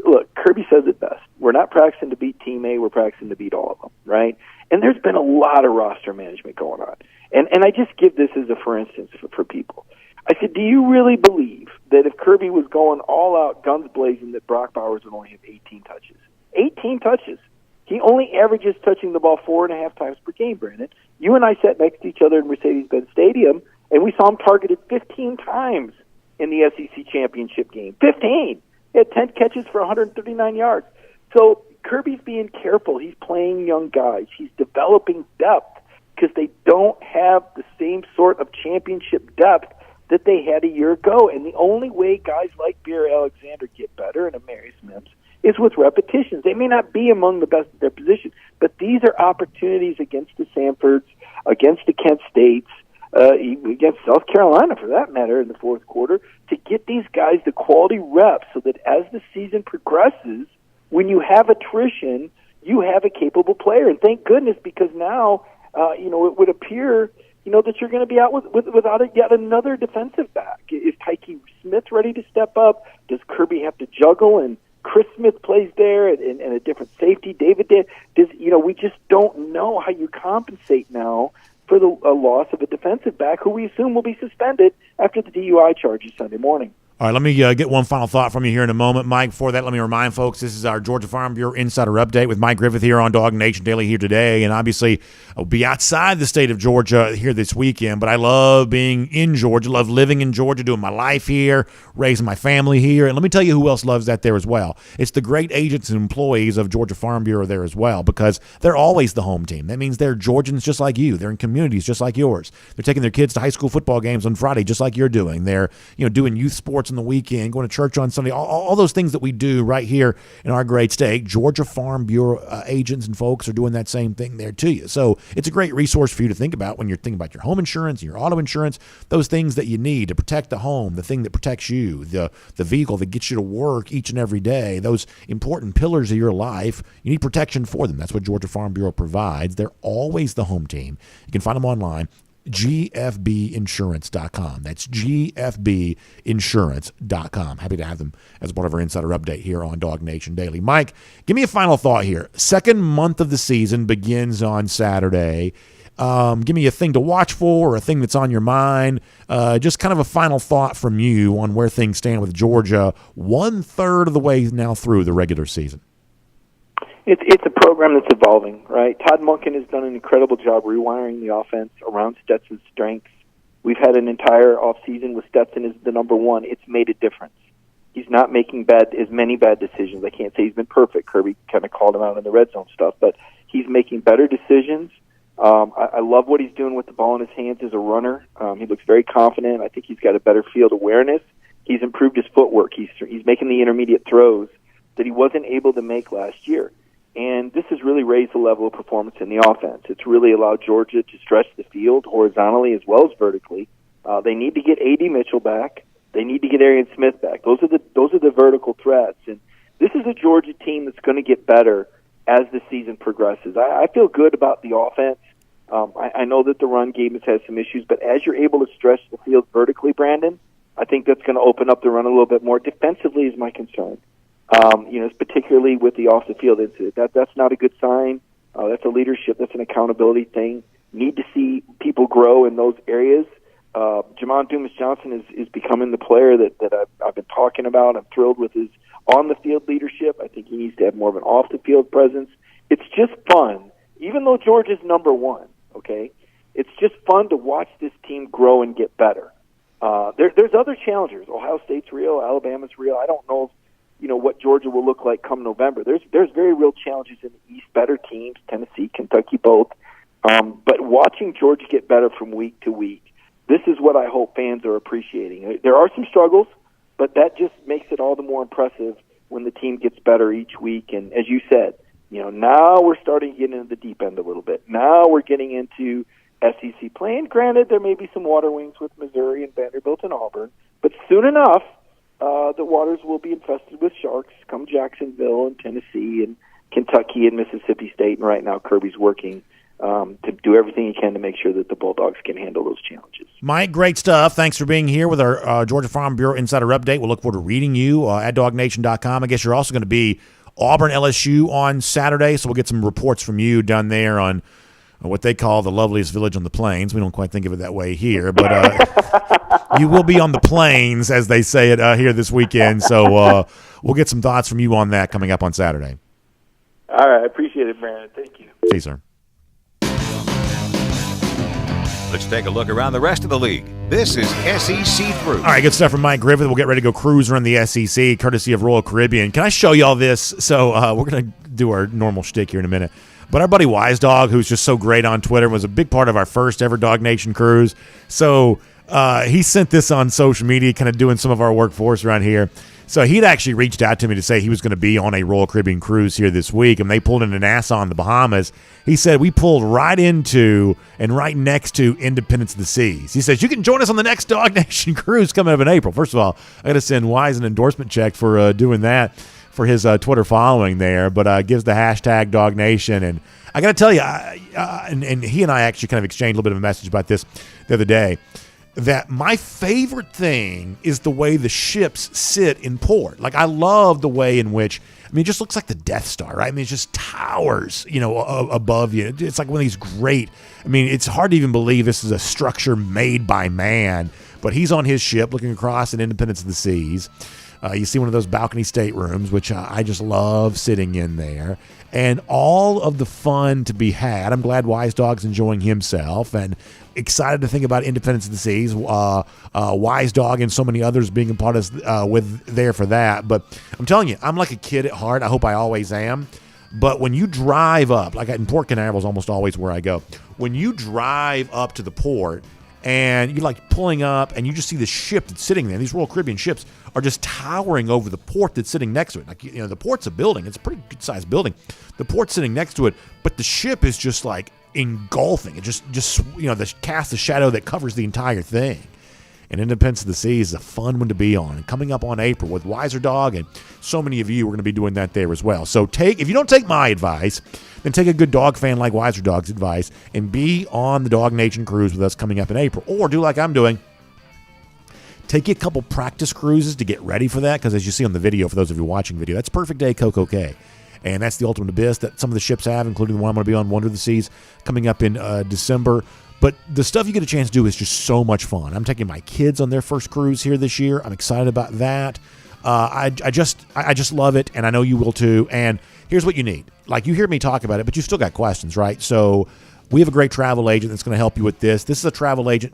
look, Kirby says it best. We're not practicing to beat Team A, we're practicing to beat all of them, right? And there's been a lot of roster management going on. And I just give this as a for instance for people. I said, do you really believe that if Kirby was going all out, guns blazing, that Brock Bowers would only have 18 touches? 18 touches. He only averages touching the ball 4.5 times per game, Brandon. You and I sat next to each other in Mercedes-Benz Stadium, and we saw him targeted 15 times in the SEC championship game. 15! He had 10 catches for 139 yards. So Kirby's being careful. He's playing young guys. He's developing depth because they don't have the same sort of championship depth that they had a year ago. And the only way guys like Beer Alexander get better and Amarius Mims is with repetitions. They may not be among the best at their position, but these are opportunities against the Samfords, against the Kent States, against South Carolina, for that matter, in the fourth quarter, to get these guys the quality reps so that as the season progresses, when you have attrition, you have a capable player. And thank goodness, because now, it would appear, that you're going to be out without yet another defensive back. Is Tyke Smith ready to step up? Does Kirby have to juggle? And Chris Smith plays there and a different safety. David did. We just don't know how you compensate now for the loss of a defensive back who we assume will be suspended after the DUI charges Sunday morning. All right, let me get one final thought from you here in a moment, Mike. Before that, let me remind folks, this is our Georgia Farm Bureau Insider Update with Mike Griffith here on DawgNation Daily here today. And obviously, I'll be outside the state of Georgia here this weekend, but I love being in Georgia, love living in Georgia, doing my life here, raising my family here. And let me tell you who else loves that there as well. It's the great agents and employees of Georgia Farm Bureau there as well, because they're always the home team. That means they're Georgians just like you. They're in communities just like yours. They're taking their kids to high school football games on Friday just like you're doing. They're doing youth sports on the weekend, going to church on Sunday, all those things that we do right here in our great state. Georgia Farm Bureau agents and folks are doing that same thing there to you. So it's a great resource for you to think about when you're thinking about your home insurance, your auto insurance, those things that you need to protect the home, the thing that protects you, the vehicle that gets you to work each and every day, those important pillars of your life. You need protection for them. That's what Georgia Farm Bureau provides. They're always the home team. You can find them online. GFBinsurance.com. That's GFBinsurance.com. Happy to have them as part of our Insider Update here on DawgNation Daily. Mike, give me a final thought here. Second month of the season begins on Saturday. Give me a thing to watch for or a thing that's on your mind. Just kind of a final thought from you on where things stand with Georgia 1/3 of the way now through the regular season. It's a program that's evolving, right? Todd Monken has done an incredible job rewiring the offense around Stetson's strengths. We've had an entire offseason with Stetson as the number one. It's made a difference. He's not making as many bad decisions. I can't say he's been perfect. Kirby kind of called him out in the red zone stuff, but he's making better decisions. I love what he's doing with the ball in his hands as a runner. He looks very confident. I think he's got a better field awareness. He's improved his footwork. He's making the intermediate throws that he wasn't able to make last year. And this has really raised the level of performance in the offense. It's really allowed Georgia to stretch the field horizontally as well as vertically. They need to get A.D. Mitchell back. They need to get Arian Smith back. Those are the vertical threats. And this is a Georgia team that's going to get better as the season progresses. I feel good about the offense. I know that the run game has had some issues, but as you're able to stretch the field vertically, Brandon, I think that's going to open up the run a little bit more. Defensively is my concern. Particularly with the off-the-field incident. That's not a good sign. That's a leadership, that's an accountability thing. Need to see people grow in those areas. Jamon Dumas-Johnson is becoming the player that I've been talking about. I'm thrilled with his on-the-field leadership. I think he needs to have more of an off-the-field presence. It's just fun, even though Georgia's number one, okay? It's just fun to watch this team grow and get better. There's other challengers. Ohio State's real. Alabama's real. I don't know what Georgia will look like come November. There's very real challenges in the East, better teams, Tennessee, Kentucky, both. But watching Georgia get better from week to week, this is what I hope fans are appreciating. There are some struggles, but that just makes it all the more impressive when the team gets better each week. And as you said, now we're starting to get into the deep end a little bit. Now we're getting into SEC play. And granted, there may be some water wings with Missouri and Vanderbilt and Auburn, but soon enough, the waters will be infested with sharks come Jacksonville and Tennessee and Kentucky and Mississippi State. And right now, Kirby's working to do everything he can to make sure that the Bulldogs can handle those challenges. Mike, great stuff. Thanks for being here with our Georgia Farm Bureau Insider Update. We'll look forward to reading you at DawgNation.com. I guess you're also going to be Auburn LSU on Saturday, so we'll get some reports from you down there on what they call the loveliest village on the plains. We don't quite think of it that way here, but you will be on the plains, as they say it here this weekend. So we'll get some thoughts from you on that coming up on Saturday. All right. I appreciate it, Brandon. Thank you. See you, sir. Let's take a look around the rest of the league. This is SEC Through. All right, good stuff from Mike Griffith. We'll get ready to go cruise around the SEC, courtesy of Royal Caribbean. Can I show y'all this? So we're going to do our normal shtick here in a minute. But our buddy Wise Dog, who's just so great on Twitter, was a big part of our first ever DawgNation cruise. So he sent this on social media, kind of doing some of our work for us around here. So he'd actually reached out to me to say he was going to be on a Royal Caribbean cruise here this week, and they pulled into Nassau in the Bahamas. He said, we pulled right into and right next to Independence of the Seas. He says, you can join us on the next DawgNation cruise coming up in April. First of all, I got to send Wise an endorsement check for doing that for his Twitter following there, but gives the hashtag DawgNation. And I got to tell you, and he and I actually kind of exchanged a little bit of a message about this the other day, that my favorite thing is the way the ships sit in port. Like, I love the way in which, I mean, it just looks like the Death Star, right? I mean, it just towers, above you. It's like one of these great, I mean, it's hard to even believe this is a structure made by man, but he's on his ship looking across at Independence of the Seas. You see one of those balcony staterooms, which I just love sitting in there. And all of the fun to be had. I'm glad Wise Dog's enjoying himself and excited to think about Independence of the Seas. Wise Dog and so many others being a part of with there for that. But I'm telling you, I'm like a kid at heart. I hope I always am. But when you drive up, like in Port Canaveral is almost always where I go. When you drive up to the port, and you're like pulling up and you just see the ship that's sitting there. These Royal Caribbean ships are just towering over the port that's sitting next to it. Like, the port's a building. It's a pretty good sized building. The port's sitting next to it, but the ship is just like engulfing. It just casts a shadow that covers the entire thing. And Independence of the Seas is a fun one to be on. And coming up on April with Wiser Dog, and so many of you are going to be doing that there as well. So if you don't take my advice, then take a good dog fan like Wiser Dog's advice and be on the DawgNation cruise with us coming up in April. Or do like I'm doing. Take a couple practice cruises to get ready for that, because as you see on the video, for those of you watching video, that's Perfect Day Coco Cay. And that's the ultimate abyss that some of the ships have, including the one I'm going to be on, Wonder of the Seas, coming up in December. But the stuff you get a chance to do is just so much fun. I'm taking my kids on their first cruise here this year. I'm excited about that. I just love it, and I know you will too. And here's what you need. Like, you hear me talk about it, but you've still got questions, right? So we have a great travel agent that's going to help you with this. This is a travel agent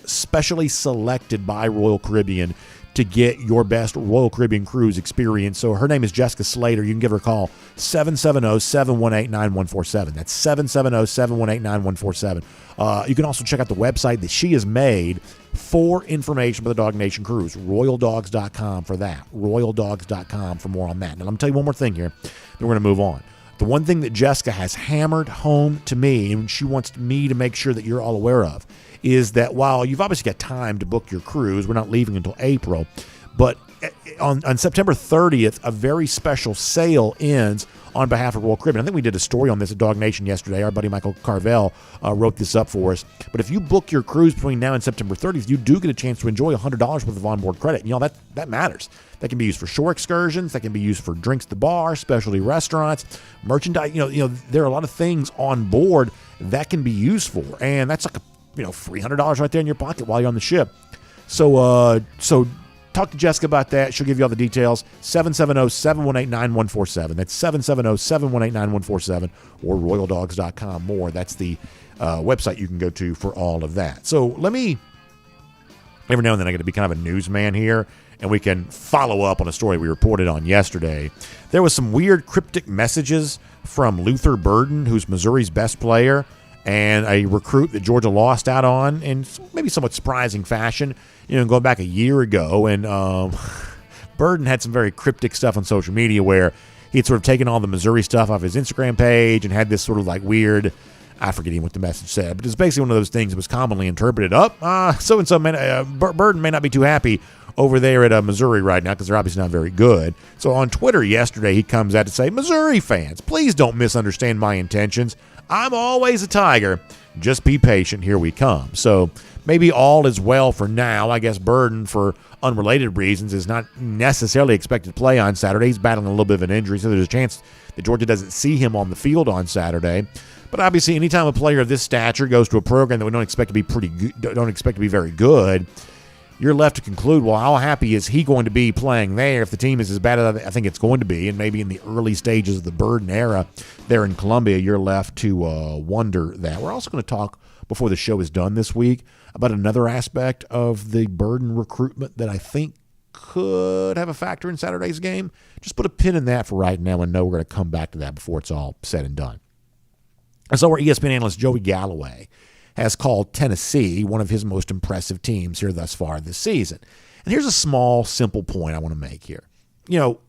specially selected by Royal Caribbean to get your best Royal Caribbean cruise experience. So her name is Jessica Slater. You can give her a call, 770-718-9147. That's 770-718-9147. You can also check out the website that she has made for information about the DawgNation cruise, royaldogs.com for that, royaldogs.com for more on that. Now, let me tell you one more thing here, then we're going to move on. The one thing that Jessica has hammered home to me, and she wants me to make sure that you're all aware of, is that while you've obviously got time to book your cruise, we're not leaving until April, but on September 30th, a very special sale ends on behalf of Royal Caribbean. I think we did a story on this at DawgNation yesterday. Our buddy Michael Carvel wrote this up for us. But if you book your cruise between now and September 30th, you do get a chance to enjoy $100 worth of onboard credit. That matters. That can be used for shore excursions. That can be used for drinks at the bar, specialty restaurants, merchandise. There are a lot of things on board that can be used for, and that's like $300 right there in your pocket while you're on the ship. So talk to Jessica about that. She'll give you all the details. 770-718-9147. That's 770-718-9147 or royaldogs.com. More. That's the website you can go to for all of that. So every now and then I get to be kind of a newsman here, and we can follow up on a story we reported on yesterday. There was some weird cryptic messages from Luther Burden, who's Missouri's best player, and a recruit that Georgia lost out on in maybe somewhat surprising fashion, going back a year ago. And Burden had some very cryptic stuff on social media where he had sort of taken all the Missouri stuff off his Instagram page and had this sort of like weird, I forget even what the message said, but it's basically one of those things that was commonly interpreted, so-and-so, Burden may not be too happy over there at Missouri right now because they're obviously not very good. So on Twitter yesterday, he comes out to say, Missouri fans, please don't misunderstand my intentions. I'm always a Tiger. Just be patient. Here we come. So maybe all is well for now. I guess Burden, for unrelated reasons, is not necessarily expected to play on Saturday. He's battling a little bit of an injury, so there's a chance that Georgia doesn't see him on the field on Saturday. But obviously, anytime a player of this stature goes to a program that we don't expect to be very good, you're left to conclude, well, how happy is he going to be playing there if the team is as bad as I think it's going to be? And maybe in the early stages of the Burden era there in Columbia, you're left to wonder that. We're also going to talk before the show is done this week about another aspect of the Burden recruitment that I think could have a factor in Saturday's game. Just put a pin in that for right now and know we're going to come back to that before it's all said and done. And so our ESPN analyst Joey Galloway has called Tennessee one of his most impressive teams here thus far this season. And here's a small, simple point I want to make here. You know,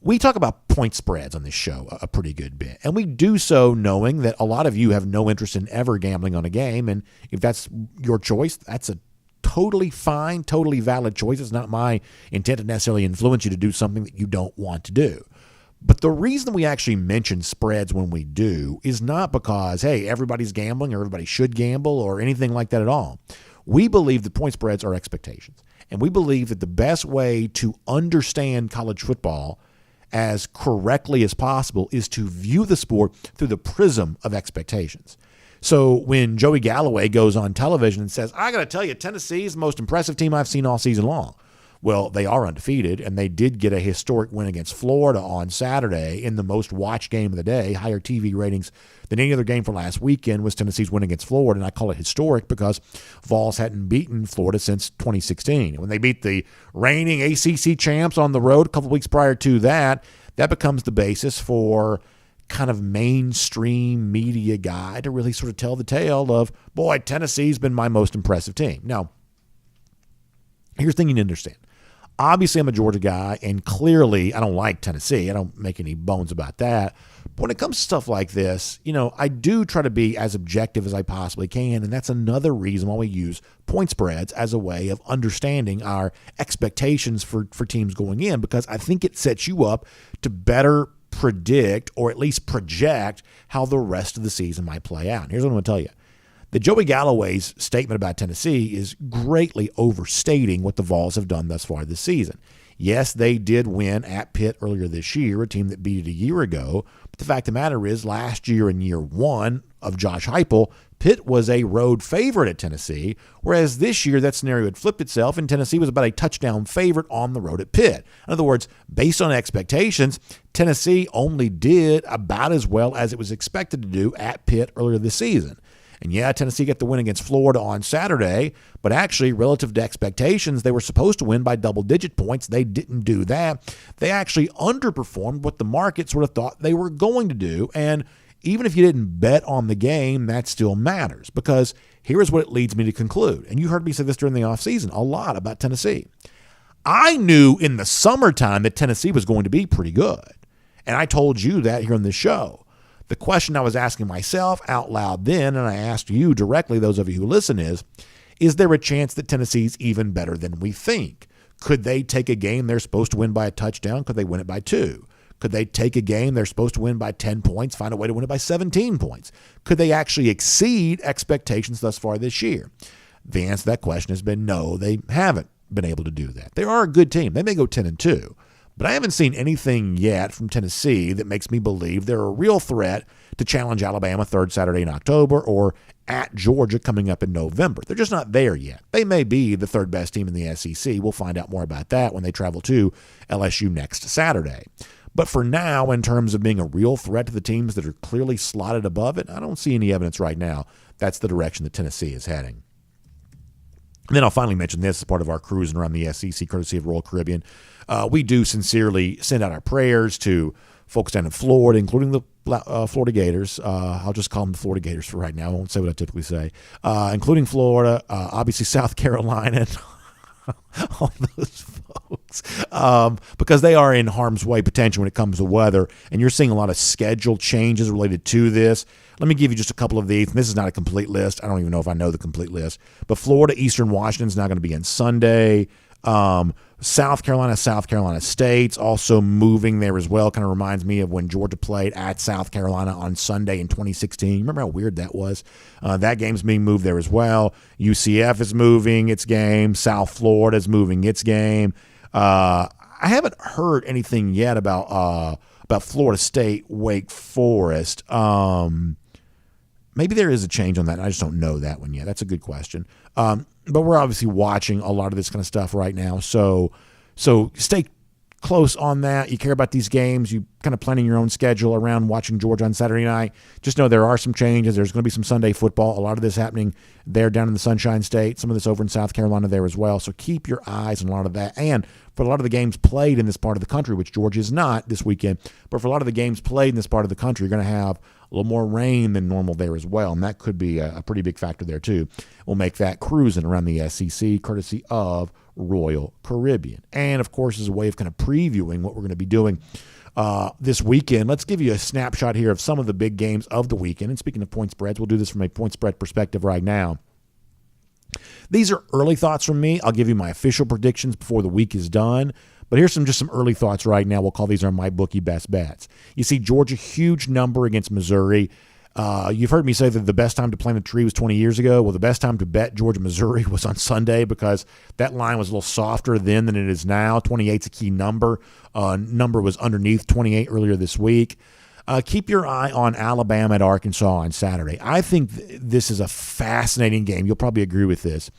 we talk about point spreads on this show a pretty good bit, and we do so knowing that a lot of you have no interest in ever gambling on a game, and if that's your choice, that's a totally fine, totally valid choice. It's not my intent to necessarily influence you to do something that you don't want to do. But the reason we actually mention spreads when we do is not because, hey, everybody's gambling or everybody should gamble or anything like that at all. We believe that point spreads are expectations. And we believe that the best way to understand college football as correctly as possible is to view the sport through the prism of expectations. So when Joey Galloway goes on television and says, I got to tell you, Tennessee's the most impressive team I've seen all season long. Well, they are undefeated, and they did get a historic win against Florida on Saturday in the most watched game of the day. Higher TV ratings than any other game for last weekend was Tennessee's win against Florida, and I call it historic because Vols hadn't beaten Florida since 2016. When they beat the reigning ACC champs on the road a couple weeks prior to that, that becomes the basis for kind of mainstream media guy to really sort of tell the tale of, boy, Tennessee's been my most impressive team. Now, here's the thing you need to understand. Obviously, I'm a Georgia guy, and clearly I don't like Tennessee. I don't make any bones about that. But when it comes to stuff like this, you know, I do try to be as objective as I possibly can, and that's another reason why we use point spreads as a way of understanding our expectations for teams going in, because I think it sets you up to better predict or at least project how the rest of the season might play out. And here's what I'm going to tell you. The Joey Galloway's statement about Tennessee is greatly overstating what the Vols have done thus far this season. Yes, they did win at Pitt earlier this year, a team that beat it a year ago. But the fact of the matter is, last year in year one of Josh Heupel, Pitt was a road favorite at Tennessee, whereas this year that scenario had flipped itself, and Tennessee was about a touchdown favorite on the road at Pitt. In other words, based on expectations, Tennessee only did about as well as it was expected to do at Pitt earlier this season. And yeah, Tennessee got the win against Florida on Saturday, but actually, relative to expectations, they were supposed to win by double-digit points. They didn't do that. They actually underperformed what the market sort of thought they were going to do. And even if you didn't bet on the game, that still matters, because here is what it leads me to conclude. And you heard me say this during the offseason a lot about Tennessee. I knew in the summertime that Tennessee was going to be pretty good. And I told you that here on the show. The question I was asking myself out loud then, and I asked you directly, those of you who listen, is there a chance that Tennessee's even better than we think? Could they take a game they're supposed to win by a touchdown? Could they win it by 2? Could they take a game they're supposed to win by 10 points, find a way to win it by 17 points? Could they actually exceed expectations thus far this year? The answer to that question has been no, they haven't been able to do that. They are a good team. They may go 10-2. But I haven't seen anything yet from Tennessee that makes me believe they're a real threat to challenge Alabama third Saturday in October or at Georgia coming up in November. They're just not there yet. They may be the third best team in the SEC. We'll find out more about that when they travel to LSU next Saturday. But for now, in terms of being a real threat to the teams that are clearly slotted above it, I don't see any evidence right now that's the direction that Tennessee is heading. And then I'll finally mention this as part of our cruising around the SEC, courtesy of Royal Caribbean. We do sincerely send out our prayers to folks down in Florida, including the Florida Gators. I'll just call them the Florida Gators for right now. I won't say what I typically say. Including Florida, obviously South Carolina, and all those folks, because they are in harm's way potential when it comes to weather, and you're seeing a lot of schedule changes related to this. Let me give you just a couple of these, and this is not a complete list. I don't even know if I know the complete list, but Florida, Eastern Washington is not going to be in Sunday. South Carolina State's also moving there as well. Kind of reminds me of when Georgia played at South Carolina on Sunday in 2016. Remember how weird that was? That game's being moved there as well. UCF is moving its game. South Florida is moving its game. I haven't heard anything yet about Florida State, Wake Forest. Maybe there is a change on that. I just don't know that one yet. That's a good question. but we're obviously watching a lot of this kind of stuff right now. So stay close on that. You care about these games. You kind of planning your own schedule around watching Georgia on Saturday night. Just know there are some changes. There's going to be some Sunday football. A lot of this happening there down in the Sunshine State. Some of this over in South Carolina there as well. So keep your eyes on a lot of that. And for a lot of the games played in this part of the country, which Georgia is not this weekend, but for a lot of the games played in this part of the country, you're going to have a little more rain than normal there as well. And that could be a pretty big factor there too. We'll make that cruising around the SEC courtesy of Royal Caribbean. And, of course, as a way of kind of previewing what we're going to be doing this weekend, let's give you a snapshot here of some of the big games of the weekend. And speaking of point spreads, we'll do this from a point spread perspective right now. These are early thoughts from me. I'll give you my official predictions before the week is done. But here's just some early thoughts right now. We'll call these our MyBookie best bets. You see Georgia, huge number against Missouri. You've heard me say that the best time to plant a tree was 20 years ago. Well, the best time to bet Georgia-Missouri was on Sunday because that line was a little softer then than it is now. 28's a key number. Number was underneath 28 earlier this week. Keep your eye on Alabama at Arkansas on Saturday. I think this is a fascinating game. You'll probably agree with this.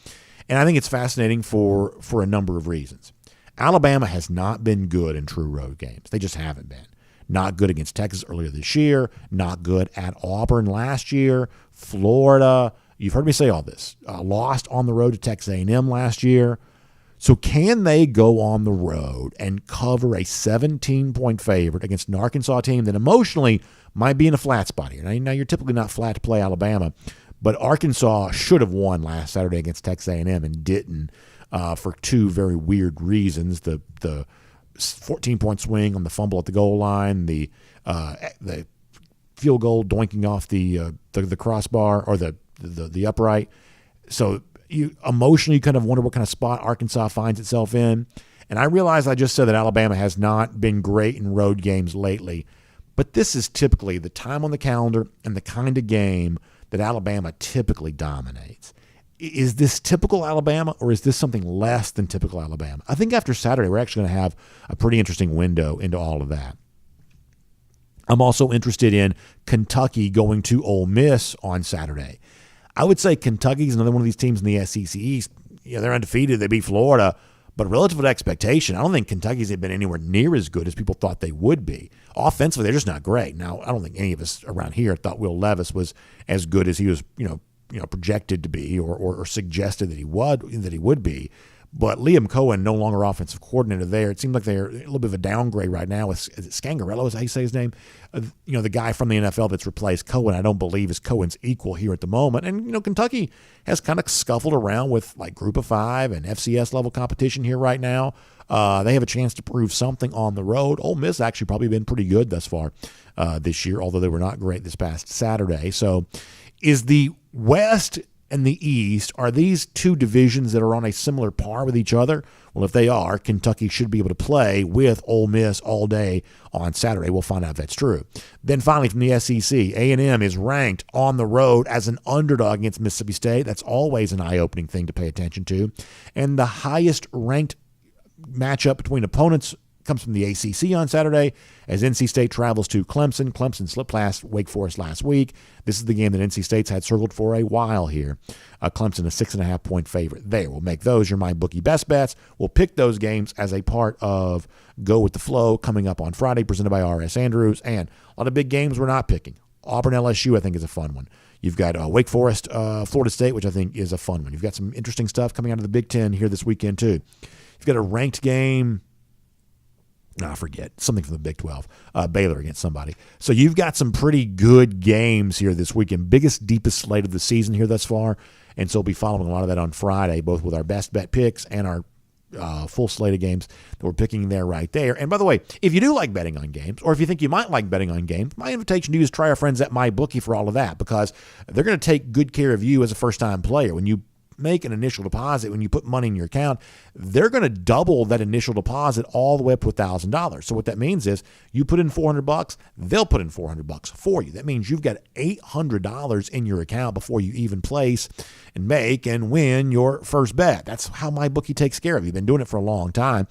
And I think it's fascinating for a number of reasons. Alabama has not been good in true road games. They just haven't been. Not good against Texas earlier this year. Not good at Auburn last year. Florida, you've heard me say all this. Lost on the road to Texas A&M last year. So can they go on the road and cover a 17-point favorite against an Arkansas team that emotionally might be in a flat spot here? Now you're typically not flat to play Alabama, but Arkansas should have won last Saturday against Texas A&M and didn't for two very weird reasons. The 14-point swing on the fumble at the goal line, the field goal doinking off the crossbar or the upright. So you emotionally kind of wonder what kind of spot Arkansas finds itself in. And I realize I just said that Alabama has not been great in road games lately, but this is typically the time on the calendar and the kind of game that Alabama typically dominates. Is this typical Alabama or is this something less than typical Alabama? I think after Saturday, we're actually going to have a pretty interesting window into all of that. I'm also interested in Kentucky going to Ole Miss on Saturday. I would say Kentucky is another one of these teams in the SEC East. They're undefeated. They beat Florida. But relative to expectation, I don't think Kentucky's been anywhere near as good as people thought they would be. Offensively, they're just not great. Now, I don't think any of us around here thought Will Levis was as good as he was, projected to be or suggested that he would be. But Liam Cohen, no longer offensive coordinator there. It seems like they're a little bit of a downgrade right now. Is it Scangarello? Is that how you say his name? The guy from the NFL that's replaced Cohen, I don't believe is Cohen's equal here at the moment. And, Kentucky has kind of scuffled around with like Group of Five and FCS level competition here right now. They have a chance to prove something on the road. Ole Miss actually probably been pretty good thus far this year, although they were not great this past Saturday. So is the West and the East, are these two divisions that are on a similar par with each other? Well, if they are, Kentucky should be able to play with Ole Miss all day on Saturday. We'll find out if that's true. Then finally from the SEC, A&M is ranked on the road as an underdog against Mississippi State. That's always an eye-opening thing to pay attention to. And the highest ranked matchup between opponents comes from the ACC on Saturday as NC State travels to Clemson. Clemson slipped past Wake Forest last week. This is the game that NC State's had circled for a while here. Clemson, a 6.5-point favorite there. We'll make those your MyBookie best bets. We'll pick those games as a part of Go With The Flow coming up on Friday, presented by R.S. Andrews. And a lot of big games we're not picking. Auburn LSU, I think, is a fun one. You've got Wake Forest, Florida State, which I think is a fun one. You've got some interesting stuff coming out of the Big Ten here this weekend, too. You've got a ranked game. I forget. Something from the Big 12. Baylor against somebody. So you've got some pretty good games here this weekend. Biggest, deepest slate of the season here thus far. And so we'll be following a lot of that on Friday, both with our best bet picks and our full slate of games that we're picking there right there. And by the way, if you do like betting on games, or if you think you might like betting on games, my invitation to you is try our friends at MyBookie for all of that, because they're going to take good care of you as a first-time player. When you make an initial deposit, when you put money in your account, they're going to double that initial deposit all the way up to $1,000. So what that means is you put in $400, they'll put in $400 for you. That means you've got $800 in your account before you even place and make and win your first bet. That's how MyBookie takes care of you. You've been doing it for a long time.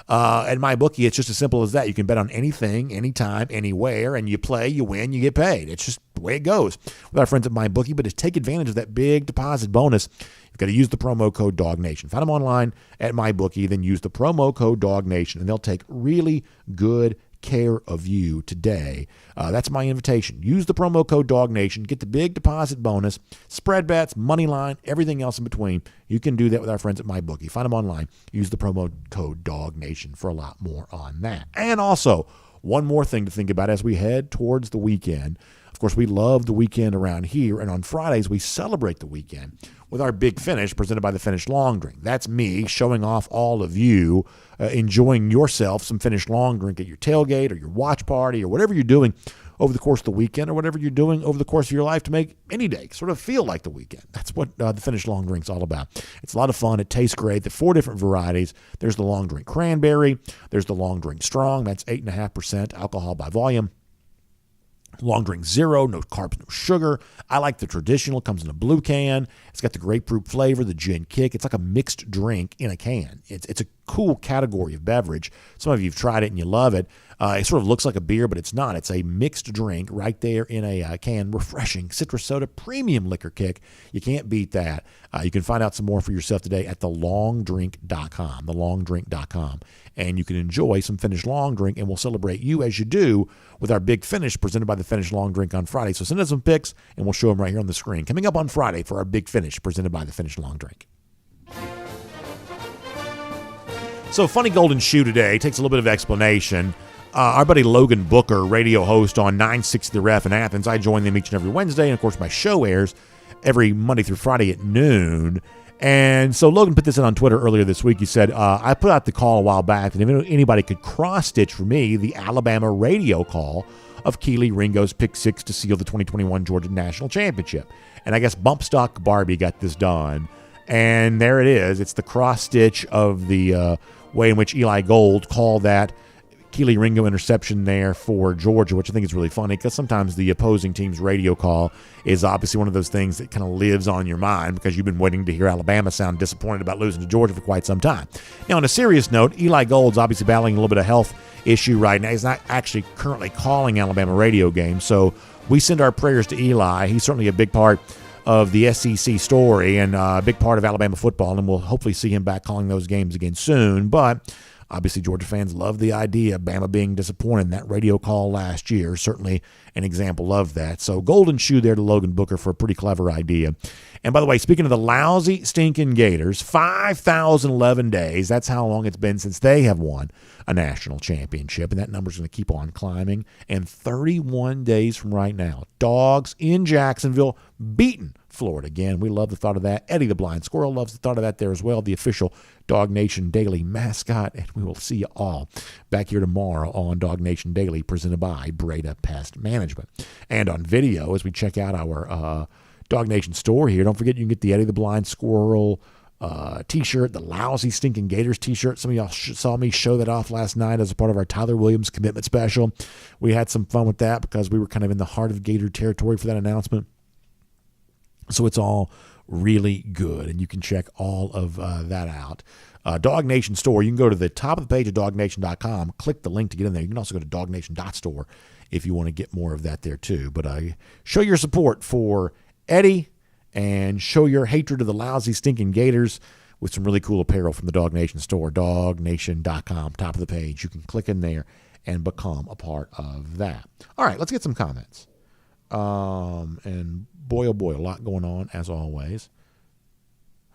At MyBookie, it's just as simple as that. You can bet on anything, anytime, anywhere, and you play, you win, you get paid. It's just way it goes with our friends at MyBookie. But to take advantage of that big deposit bonus, you've got to use the promo code DawgNation. Find them online at MyBookie, then use the promo code DawgNation, and they'll take really good care of you today. That's my invitation. Use the promo code DawgNation. Get the big deposit bonus, spread bets, money line, everything else in between. You can do that with our friends at MyBookie. Find them online. Use the promo code DawgNation for a lot more on that. And also, one more thing to think about as we head towards the weekend. Of course, we love the weekend around here, and on Fridays we celebrate the weekend with our Big Finish presented by the Finish Long Drink. That's me showing off all of you enjoying yourself some Finish Long Drink at your tailgate or your watch party or whatever you're doing over the course of the weekend, or whatever you're doing over the course of your life to make any day sort of feel like the weekend. That's what the Finish Long Drink's all about. It's a lot of fun. It tastes great. There are 4 different varieties. There's the Long Drink Cranberry. There's the Long Drink Strong. That's 8.5% alcohol by volume. Long Drink Zero, no carbs, no sugar. I like the traditional. It comes in a blue can. It's got the grapefruit flavor, the gin kick. It's like a mixed drink in a can. It's a cool category of beverage. Some of you have tried it and you love it. It sort of looks like a beer, but it's not. It's a mixed drink right there in a can. Refreshing citrus soda, premium liquor kick. You can't beat that. You can find out some more for yourself today at thelongdrink.com, thelongdrink.com. And you can enjoy some Finish Long Drink, and we'll celebrate you as you do with our Big Finish presented by the Finish Long Drink on Friday. So send us some pics, and we'll show them right here on the screen. Coming up on Friday for our Big Finish presented by the Finish Long Drink. So Funny Golden Shoe today takes a little bit of explanation. Our buddy Logan Booker, radio host on 960 The Ref in Athens. I join them each and every Wednesday, and of course my show airs every Monday through Friday at noon. And so Logan put this in on Twitter earlier this week. He said, I put out the call a while back that if anybody could cross-stitch for me the Alabama radio call of Keely Ringo's pick 6 to seal the 2021 Georgia National Championship. And I guess Bump Stock Barbie got this done. And there it is. It's the cross-stitch of the way in which Eli Gold called that Keely Ringo interception there for Georgia, which I think is really funny because sometimes the opposing team's radio call is obviously one of those things that kind of lives on your mind because you've been waiting to hear Alabama sound disappointed about losing to Georgia for quite some time. Now, on a serious note, Eli Gold's obviously battling a little bit of health issue right now. He's not actually currently calling Alabama radio games, so we send our prayers to Eli. He's certainly a big part of the SEC story and a big part of Alabama football, and we'll hopefully see him back calling those games again soon, but obviously, Georgia fans love the idea of Bama being disappointed in that radio call last year. Certainly an example of that. So golden shoe there to Logan Booker for a pretty clever idea. And by the way, speaking of the lousy, stinking Gators, 5,011 days. That's how long it's been since they have won a national championship. And that number's going to keep on climbing. And 31 days from right now, Dogs in Jacksonville beating Florida again. We love the thought of that. Eddie the Blind Squirrel loves the thought of that there as well, the official DawgNation Daily mascot. And we will see you all back here tomorrow on DawgNation Daily, presented by Breda Pest Management. And on video, as we check out our DawgNation store here, don't forget you can get the Eddie the Blind Squirrel t-shirt, the lousy stinking Gators t-shirt. Some of y'all saw me show that off last night as a part of our Tyler Williams commitment special. We had some fun with that because we were kind of in the heart of Gator territory for that announcement. So it's all really good, and you can check all of that out. DawgNation store, you can go to the top of the page of DawgNation.com, click the link to get in there. You can also go to DawgNation.store if you want to get more of that there too. But show your support for Eddie and show your hatred of the lousy, stinking Gators with some really cool apparel from the DawgNation store, DawgNation.com, top of the page. You can click in there and become a part of that. All right, let's get some comments. And boy, oh boy, a lot going on as always.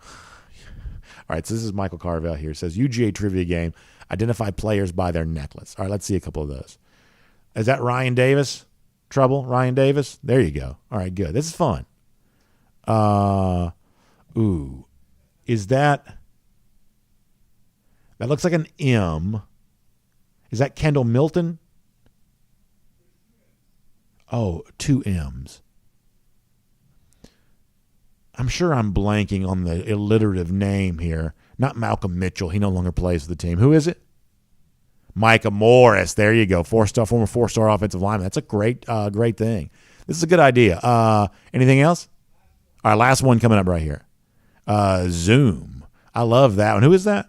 All right, so this is Michael Carvel here. It says, UGA trivia game, identify players by their necklace. All right, let's see a couple of those. Is that Ryan Davis? Trouble, Ryan Davis? There you go. All right, good. This is fun. Is that looks like an M. Is that Kendall Milton? Oh, 2 M's. I'm sure I'm blanking on the alliterative name here. Not Malcolm Mitchell. He no longer plays for the team. Who is it? Micah Morris. There you go. Former 4-star offensive lineman. That's a great thing. This is a good idea. Anything else? All right, last one coming up right here. Zoom. I love that one. Who is that?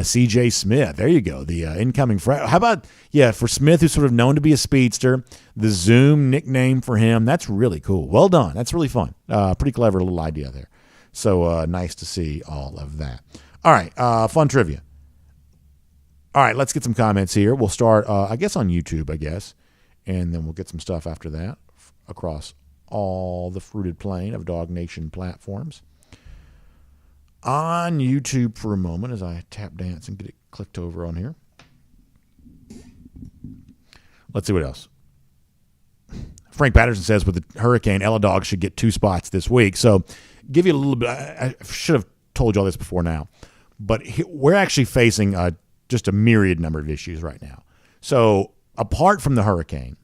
CJ Smith. There you go. The incoming how about, for Smith, who's sort of known to be a speedster, the Zoom nickname for him. That's really cool. Well done. That's really fun. Pretty clever little idea there. So nice to see all of that. All right. Fun trivia. All right. Let's get some comments here. We'll start, I guess, on YouTube, and then we'll get some stuff after that across all the fruited plain of DawgNation platforms. On YouTube for a moment as I tap dance and get it clicked over on here. Let's see what else. Frank Patterson says with the hurricane, Ella Dogs should get 2 spots this week. So give you a little bit. I should have told you all this before now. But we're actually facing just a myriad number of issues right now. So apart from the hurricane,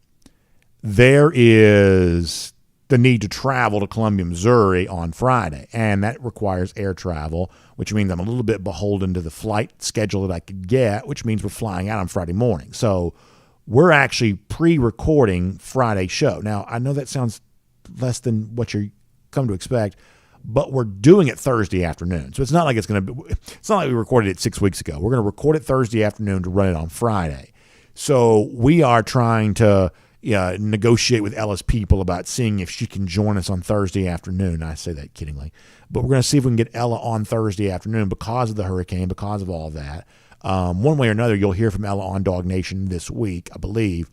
there is the need to travel to Columbia, Missouri on Friday, and that requires air travel, which means I'm a little bit beholden to the flight schedule that I could get, which means we're flying out on Friday morning. So we're actually pre-recording Friday's show. Now, I know that sounds less than what you come to expect, but we're doing it Thursday afternoon. So it's not like it's not like we recorded it 6 weeks ago. We're going to record it Thursday afternoon to run it on Friday. So we are trying to negotiate with Ella's people about seeing if she can join us on Thursday afternoon. I say that kiddingly. But we're going to see if we can get Ella on Thursday afternoon because of the hurricane, because of all of that. One way or another, you'll hear from Ella on DawgNation this week, I believe.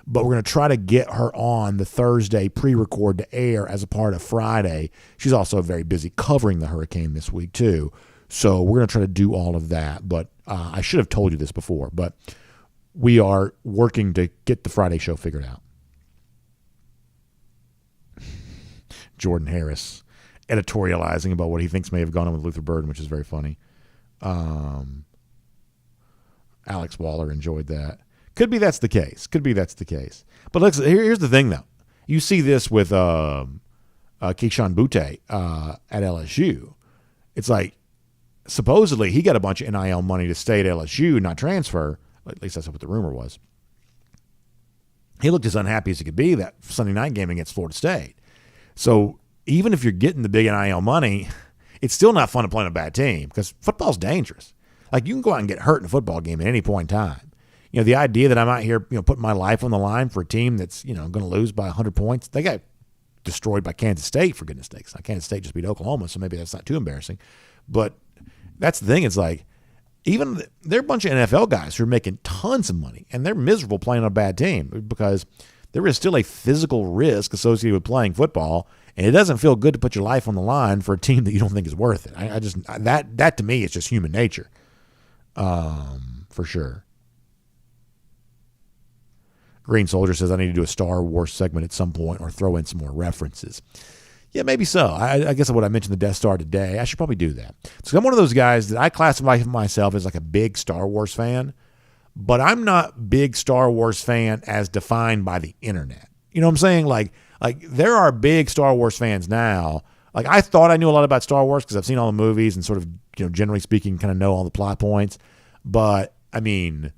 But we're going to try to get her on the Thursday pre-record to air as a part of Friday. She's also very busy covering the hurricane this week, too. So we're going to try to do all of that. But I should have told you this before, but we are working to get the Friday show figured out. Jordan Harris editorializing about what he thinks may have gone on with Luther Burden, which is very funny. Alex Waller enjoyed that. Could be that's the case. But here's the thing, though. You see this with Keyshawn Butte at LSU. It's like, supposedly he got a bunch of NIL money to stay at LSU, not transfer. At least that's what the rumor was. He looked as unhappy as he could be that Sunday night game against Florida State. So even if you're getting the big NIL money, it's still not fun to play on a bad team because football's dangerous. Like, you can go out and get hurt in a football game at any point in time. The idea that I'm out here, putting my life on the line for a team that's, going to lose by 100 points. They got destroyed by Kansas State, for goodness sakes. Now, Kansas State just beat Oklahoma, so maybe that's not too embarrassing. But that's the thing. It's like, even there are a bunch of NFL guys who are making tons of money, and they're miserable playing on a bad team because there is still a physical risk associated with playing football, and it doesn't feel good to put your life on the line for a team that you don't think is worth it. That to me is just human nature, for sure. Green Soldier says I need to do a Star Wars segment at some point or throw in some more references. Yeah, maybe so. I guess what I mentioned the Death Star today, I should probably do that. So I'm one of those guys that I classify myself as like a big Star Wars fan, but I'm not big Star Wars fan as defined by the internet. You know what I'm saying? Like there are big Star Wars fans now. Like, I thought I knew a lot about Star Wars because I've seen all the movies and sort of, generally speaking, kind of know all the plot points. But I mean,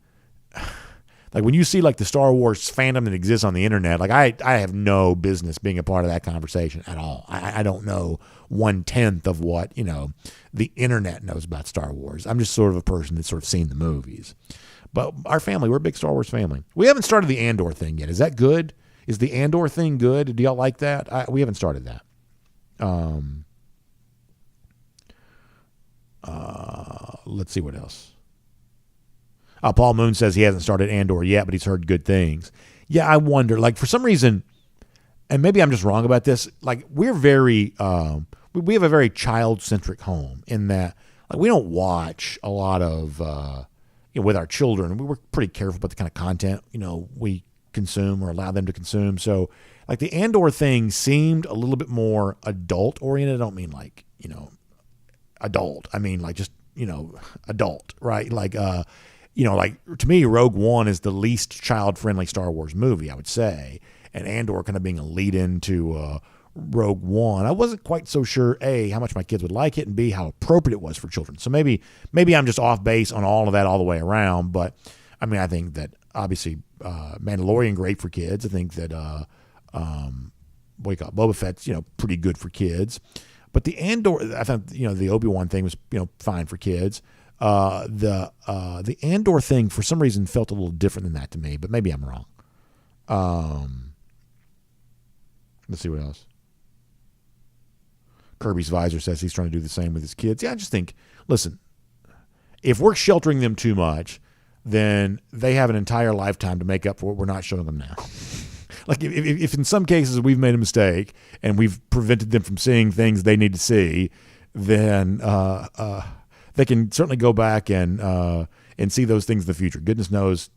like, when you see like the Star Wars fandom that exists on the internet, like I have no business being a part of that conversation at all. I don't know 1/10 of what, the internet knows about Star Wars. I'm just sort of a person that's sort of seen the movies. But our family, we're a big Star Wars family. We haven't started the Andor thing yet. Is that good? Is the Andor thing good? Do y'all like that? We haven't started that. Let's see what else. Paul Moon says he hasn't started Andor yet, but he's heard good things. Yeah, I wonder, like, for some reason, and maybe I'm just wrong about this, like, we're very, we have a very child-centric home in that, like, we don't watch a lot of, with our children. We're pretty careful about the kind of content, we consume or allow them to consume. So, like, the Andor thing seemed a little bit more adult-oriented. I don't mean, like, adult. I mean, like, just, adult, right? Like, like, to me, Rogue One is the least child-friendly Star Wars movie, I would say. And Andor kind of being a lead-in to Rogue One. I wasn't quite so sure, A, how much my kids would like it, and B, how appropriate it was for children. So maybe I'm just off base on all of that all the way around. But, I mean, I think that, obviously, Mandalorian, great for kids. I think that, Boba Fett's, pretty good for kids. But the Andor, I thought, the Obi-Wan thing was, fine for kids. The Andor thing, for some reason, felt a little different than that to me, but maybe I'm wrong. Let's see what else. Kirby's visor says he's trying to do the same with his kids. Yeah, I just think, listen, if we're sheltering them too much, then they have an entire lifetime to make up for what we're not showing them now. Like if in some cases we've made a mistake and we've prevented them from seeing things they need to see, then they can certainly go back and see those things in the future. Goodness knows,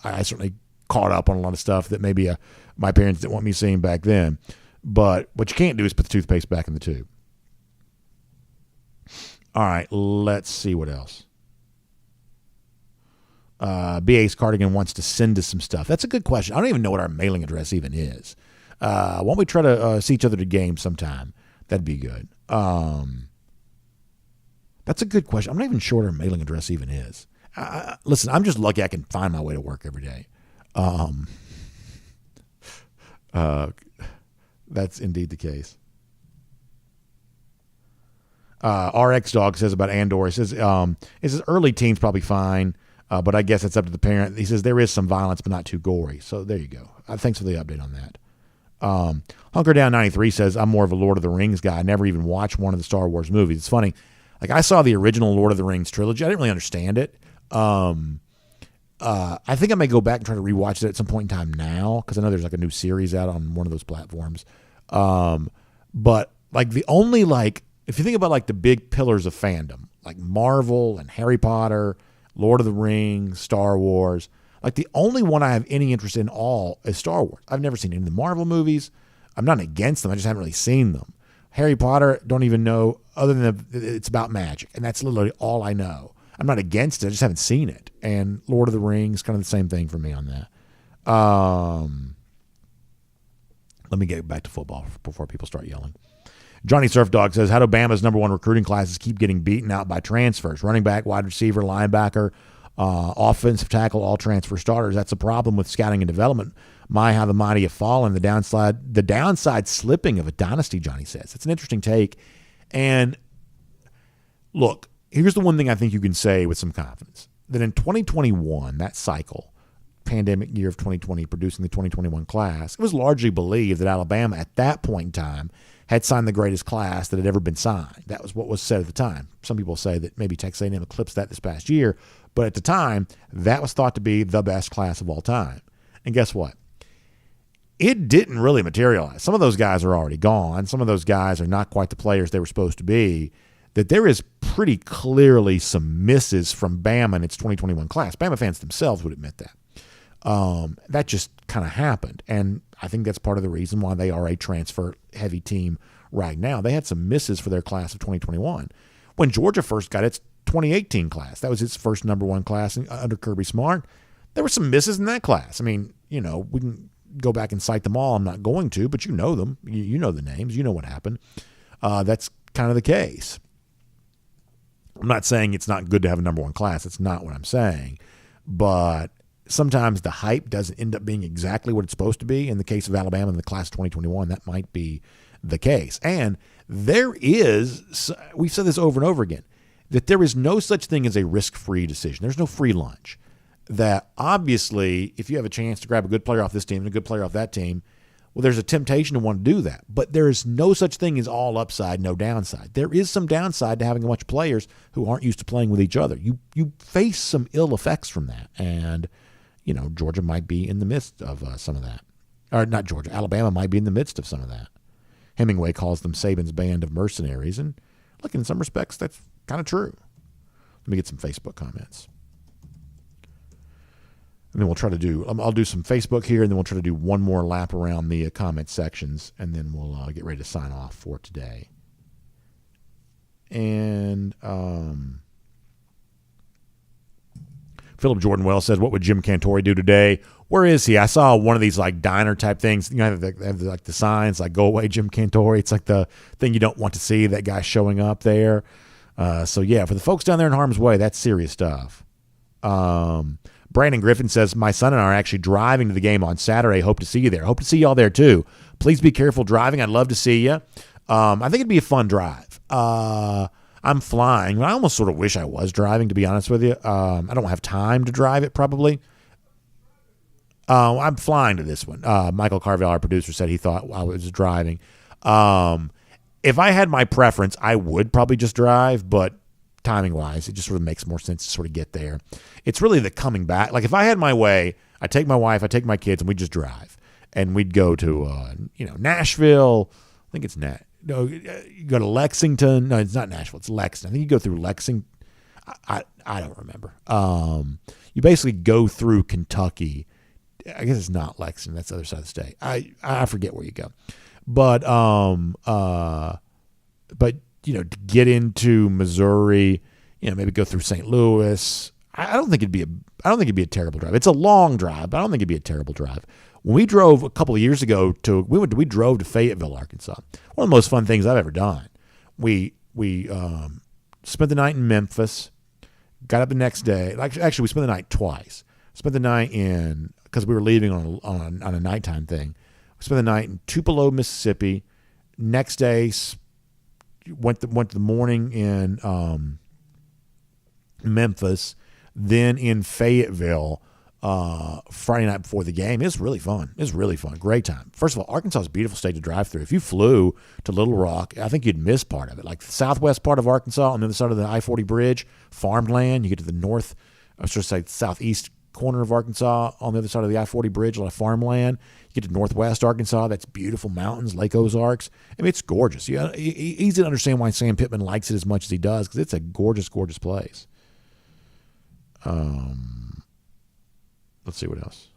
I certainly caught up on a lot of stuff that maybe my parents didn't want me seeing back then. But what you can't do is put the toothpaste back in the tube. All right, let's see what else. BA's Cardigan wants to send us some stuff. That's a good question. I don't even know what our mailing address even is. Why don't we try to see each other at a game sometime? That'd be good. That's a good question. I'm not even sure what our mailing address even is. Listen, I'm just lucky I can find my way to work every day. That's indeed the case. RX Dog says about Andor, he says early team's probably fine, but I guess it's up to the parent. He says there is some violence, but not too gory. So there you go. Thanks for the update on that. Hunker Down 93 says, I'm more of a Lord of the Rings guy. I never even watched one of the Star Wars movies. It's funny. Like, I saw the original Lord of the Rings trilogy. I didn't really understand it. I think I may go back and try to rewatch it at some point in time now, because I know there's like a new series out on one of those platforms. But like the only, like, if you think about like the big pillars of fandom, like Marvel and Harry Potter, Lord of the Rings, Star Wars, like the only one I have any interest in all is Star Wars. I've never seen any of the Marvel movies. I'm not against them. I just haven't really seen them. Harry Potter, don't even know, other than it's about magic, and that's literally all I know. I'm not against it. I just haven't seen it. And Lord of the Rings, kind of the same thing for me on that. Let me get back to football before people start yelling. Johnny Surf Dog says, how do Bama's number one recruiting classes keep getting beaten out by transfers? Running back, wide receiver, linebacker, offensive tackle, all transfer starters. That's a problem with scouting and development. My, how the mighty have fallen. The downside slipping of a dynasty, Johnny says. It's an interesting take. And look, here's the one thing I think you can say with some confidence. That in 2021, that cycle, pandemic year of 2020, producing the 2021 class, it was largely believed that Alabama at that point in time had signed the greatest class that had ever been signed. That was what was said at the time. Some people say that maybe Texas A&M eclipsed that this past year, but at the time, that was thought to be the best class of all time. And guess what? It didn't really materialize. Some of those guys are already gone. Some of those guys are not quite the players they were supposed to be. That there is pretty clearly some misses from Bama in its 2021 class. Bama fans themselves would admit that. That just kind of happened. And I think that's part of the reason why they are a transfer-heavy team right now. They had some misses for their class of 2021. When Georgia first got its 2018 class, that was its first number one class under Kirby Smart, there were some misses in that class. I mean, we can go back and cite them all. I'm not going to, but you know them. You know the names. You know what happened. That's kind of the case. I'm not saying it's not good to have a number one class. It's not what I'm saying. But sometimes the hype doesn't end up being exactly what it's supposed to be. In the case of Alabama in the class of 2021, that might be the case. And there is, we've said this over and over again, that there is no such thing as a risk-free decision. There's no free lunch. That obviously, if you have a chance to grab a good player off this team and a good player off that team, well, there's a temptation to want to do that. But there is no such thing as all upside, no downside. There is some downside to having a bunch of players who aren't used to playing with each other. You face some ill effects from that. And, Georgia might be in the midst of some of that. Or not Georgia, Alabama might be in the midst of some of that. Hemingway calls them Saban's band of mercenaries. And look, in some respects, that's kind of true. Let me get some Facebook comments. And then we'll try to do, I'll do some Facebook here, and then we'll try to do one more lap around the comment sections, and then we'll get ready to sign off for today. And Philip Jordan Wells says, what would Jim Cantore do today? Where is he? I saw one of these like diner type things. They have like the signs like, go away, Jim Cantore. It's like the thing you don't want to see, that guy showing up there. So yeah, for the folks down there in harm's way, that's serious stuff. Brandon Griffin says, my son and I are actually driving to the game on Saturday. Hope to see you there. Hope to see y'all there too. Please be careful driving. I'd love to see you. I think it'd be a fun drive. I'm flying, but I almost sort of wish I was driving, to be honest with you. I don't have time to drive it, probably. I'm flying to this one. Michael Carville, our producer, said he thought I was driving. If I had my preference, I would probably just drive, but timing-wise, it just sort of makes more sense to sort of get there. It's really the coming back. Like, if I had my way, I'd take my wife, I'd take my kids, and we'd just drive. And we'd go to, Nashville. I think it's No, you go to Lexington. No, it's not Nashville. It's Lexington. I think you go through Lexington. I don't remember. You basically go through Kentucky. I guess it's not Lexington. That's the other side of the state. I forget where you go. But to get into Missouri, maybe go through St. Louis. I don't think it'd be a terrible drive. It's a long drive, but I don't think it'd be a terrible drive. When we drove a couple of years ago we drove to Fayetteville, Arkansas. One of the most fun things I've ever done. We spent the night in Memphis, got up the next day. Actually, we spent the night twice. Spent the night because we were leaving on a nighttime thing. We spent the night in Tupelo, Mississippi. Next day, went the morning in Memphis, then in Fayetteville. Friday night before the game. It's really fun. Great time. First of all, Arkansas is a beautiful state to drive through. If you flew to Little Rock, I think you'd miss part of it. Like the southwest part of Arkansas on the other side of the I-40 bridge, farmland. You get to the north, I was just say southeast corner of Arkansas on the other side of the I-40 bridge, a lot of farmland. You get to northwest Arkansas, that's beautiful mountains, Lake Ozarks. I mean, it's gorgeous. Easy to understand why Sam Pittman likes it as much as he does, because it's a gorgeous, gorgeous place. Let's see what else.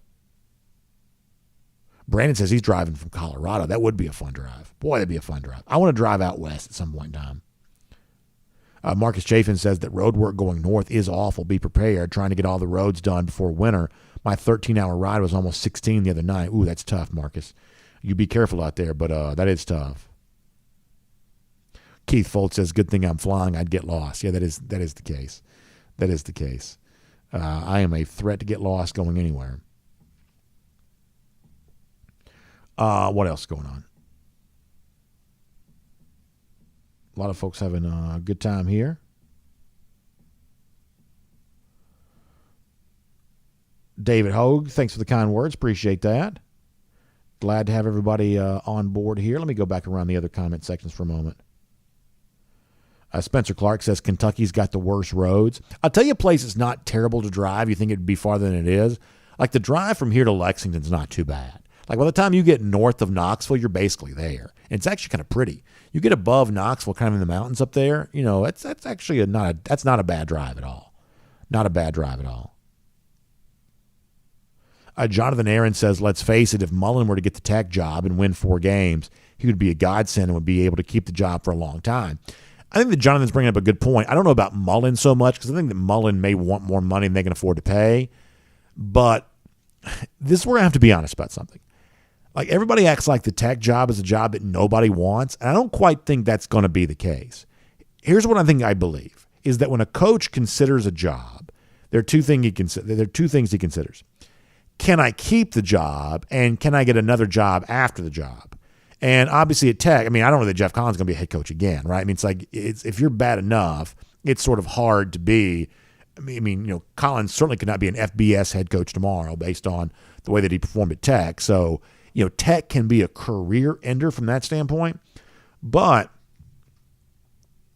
Brandon says he's driving from Colorado. That would be a fun drive. Boy, that'd be a fun drive. I want to drive out west at some point in time. Marcus Chafin says that road work going north is awful. Be prepared. Trying to get all the roads done before winter. My 13-hour ride was almost 16 the other night. Ooh, that's tough, Marcus. You be careful out there, but that is tough. Keith Foltz says, good thing I'm flying. I'd get lost. Yeah, that is the case. That is the case. I am a threat to get lost going anywhere. What else is going on? A lot of folks having a good time here. David Hogue, thanks for the kind words. Appreciate that. Glad to have everybody on board here. Let me go back around the other comment sections for a moment. Spencer Clark says Kentucky's got the worst roads. I'll tell you a place that's not terrible to drive. You think it'd be farther than it is. Like the drive from here to Lexington's not too bad. Like by the time you get north of Knoxville, you're basically there. And it's actually kind of pretty. You get above Knoxville, kind of in the mountains up there, that's actually that's not a bad drive at all. Not a bad drive at all. Jonathan Aaron says, let's face it, if Mullen were to get the Tech job and win 4 games, he would be a godsend and would be able to keep the job for a long time. I think that Jonathan's bringing up a good point. I don't know about Mullen so much because I think that Mullen may want more money than they can afford to pay. But this is where I have to be honest about something. Like everybody acts like the Tech job is a job that nobody wants, and I don't quite think that's going to be the case. Here's what I believe, is that when a coach considers a job, there are two things he considers. Can I keep the job, and can I get another job after the job? And obviously at Tech, I don't know that Jeff Collins is going to be a head coach again, right? It's like if you're bad enough, it's sort of hard to be. Collins certainly could not be an FBS head coach tomorrow based on the way that he performed at Tech. So, Tech can be a career ender from that standpoint. But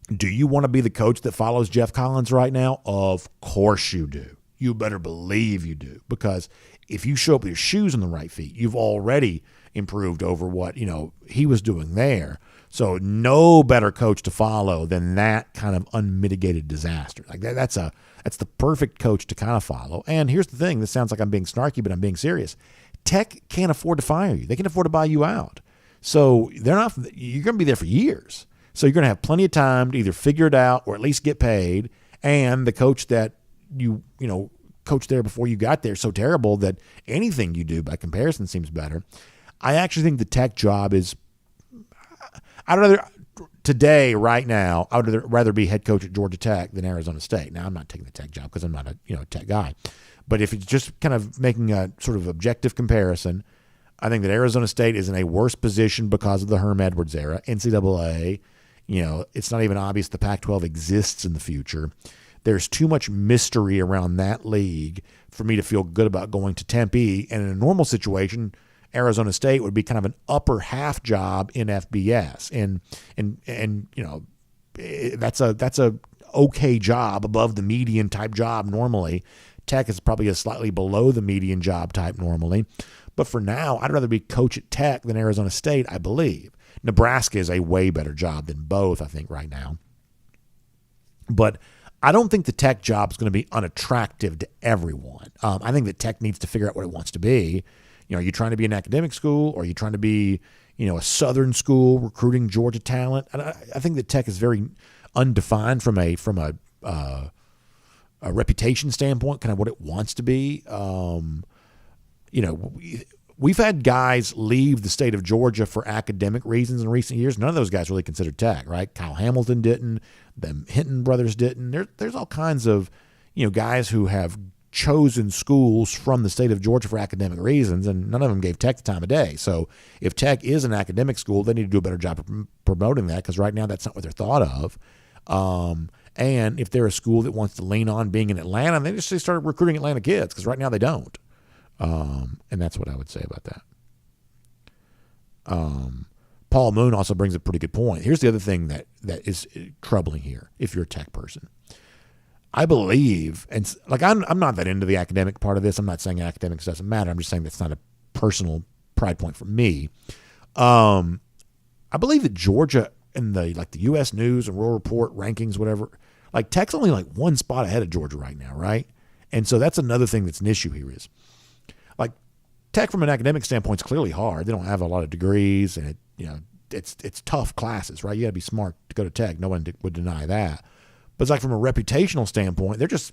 do you want to be the coach that follows Jeff Collins right now? Of course you do. You better believe you do. Because if you show up with your shoes on the right feet, you've already improved over what he was doing there. So no better coach to follow than that kind of unmitigated disaster. Like that's the perfect coach to kind of follow. And here's the thing: this sounds like I'm being snarky, but I'm being serious. Tech can't afford to fire you; they can afford to buy you out. So you're going to be there for years. So you're going to have plenty of time to either figure it out or at least get paid. And the coach that you coached there before you got there is so terrible that anything you do by comparison seems better. I actually think the Tech job is. Today, right now, I would rather be head coach at Georgia Tech than Arizona State. Now, I'm not taking the Tech job because I'm not a Tech guy. But if it's just kind of making a sort of objective comparison, I think that Arizona State is in a worse position because of the Herm Edwards era. NCAA, it's not even obvious the Pac-12 exists in the future. There's too much mystery around that league for me to feel good about going to Tempe. And in a normal situation, Arizona State would be kind of an upper half job in FBS, and that's a okay job, above the median type job normally. Tech is probably a slightly below the median job type normally. But for now, I'd rather be coach at Tech than Arizona State, I believe. Nebraska is a way better job than both, I think, right now. But I don't think the Tech job is going to be unattractive to everyone. I think that Tech needs to figure out what it wants to be. Are you trying to be an academic school, or are you trying to be, a Southern school recruiting Georgia talent? And I think that Tech is very undefined from a reputation standpoint, kind of what it wants to be. We've had guys leave the state of Georgia for academic reasons in recent years. None of those guys really considered Tech, right? Kyle Hamilton didn't. The Hinton brothers didn't. There's all kinds of, guys who have chosen schools from the state of Georgia for academic reasons, and none of them gave Tech the time of day. So if Tech is an academic school, they need to do a better job of promoting that, because right now that's not what they're thought of. And if they're a school that wants to lean on being in Atlanta, they just start recruiting Atlanta kids, because right now they don't. And that's what I would say about that. Paul Moon also brings a pretty good point. Here's the other thing that is troubling here, if you're a Tech person. I believe, and I'm not that into the academic part of this. I'm not saying academics doesn't matter. I'm just saying that's not a personal pride point for me. I believe that Georgia in the U.S. News and Rural Report rankings, whatever, Tech's only one spot ahead of Georgia right now, right? And so that's another thing that's an issue here is, Tech from an academic standpoint is clearly hard. They don't have a lot of degrees, and it's tough classes, right? You got to be smart to go to Tech. No one would deny that. But it's from a reputational standpoint, they're just,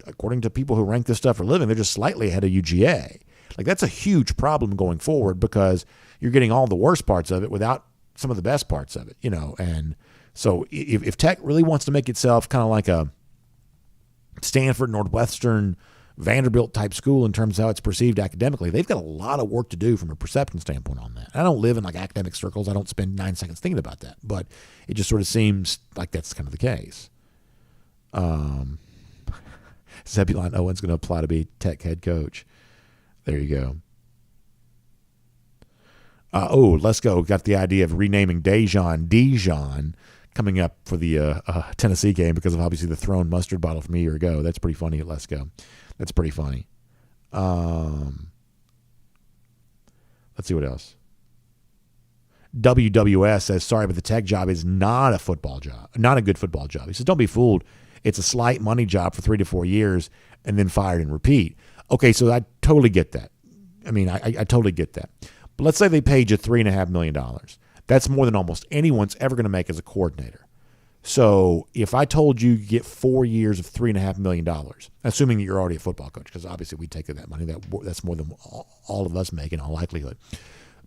according to people who rank this stuff for a living, they're just slightly ahead of UGA. That's a huge problem going forward, because you're getting all the worst parts of it without some of the best parts of it, And so if Tech really wants to make itself kind of like a Stanford, Northwestern, Vanderbilt type school in terms of how it's perceived academically, they've got a lot of work to do from a perception standpoint on that. I don't live in academic circles. I don't spend 9 seconds thinking about that, but it just sort of seems like that's kind of the case. Zebulon Owen's going to apply to be Tech head coach. There you go. Let's go. Got the idea of renaming Dijon coming up for the Tennessee game because of obviously the thrown mustard bottle from a year ago. That's pretty funny at Let's Go. That's pretty funny. Let's see what else. WWS says, sorry, but the Tech job is not a football job, not a good football job. He says, don't be fooled. It's a slight money job for 3 to 4 years and then fired and repeat. Okay, so I totally get that. I totally get that. But let's say they paid you $3.5 million. That's more than almost anyone's ever going to make as a coordinator. So if I told you get 4 years of $3.5 million, assuming you're already a football coach, because obviously we take that money, that's more than all of us make in all likelihood.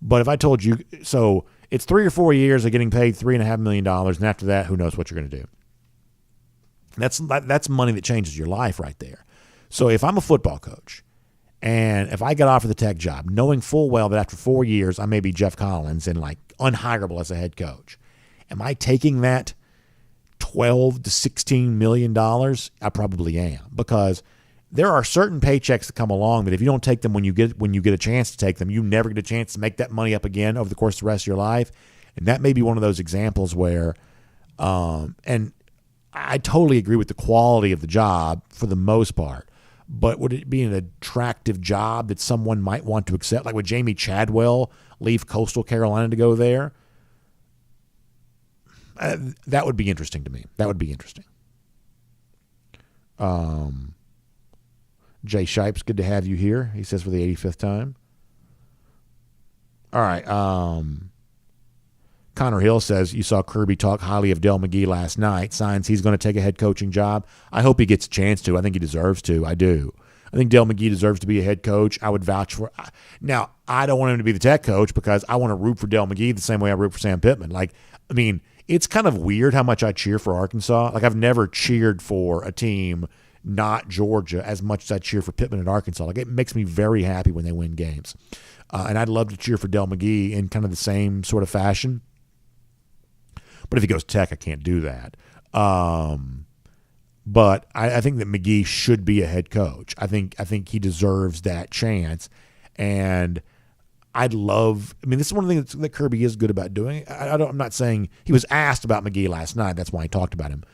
But if I told you, so it's 3 or 4 years of getting paid $3.5 million, and after that, who knows what you're going to do? That's money that changes your life right there. So if I'm a football coach, and if I got offered the Tech job, knowing full well that after 4 years I may be Jeff Collins and unhireable as a head coach, am I taking that $12 to $16 million? I probably am, because there are certain paychecks that come along that if you don't take them when you get a chance to take them, you never get a chance to make that money up again over the course of the rest of your life. And that may be one of those examples where, and I totally agree with the quality of the job for the most part, but would it be an attractive job that someone might want to accept? Would Jamie Chadwell leave Coastal Carolina to go there? That would be interesting to me. That would be interesting. Jay Shipes, good to have you here. He says for the 85th time. All right. Connor Hill says, you saw Kirby talk highly of Del McGee last night. Signs he's going to take a head coaching job. I hope he gets a chance to. I think he deserves to. I do. I think Del McGee deserves to be a head coach. I would vouch for. Now, I don't want him to be the Tech coach because I want to root for Del McGee the same way I root for Sam Pittman. It's kind of weird how much I cheer for Arkansas. I've never cheered for a team not Georgia as much as I cheer for Pittman at Arkansas. It makes me very happy when they win games. And I'd love to cheer for Del McGee in kind of the same sort of fashion. But if he goes Tech, I can't do that. But I think that McGee should be a head coach. I think he deserves that chance. And this is one of the things that Kirby is good about doing. I'm not saying he was asked about McGee last night. That's why he talked about him.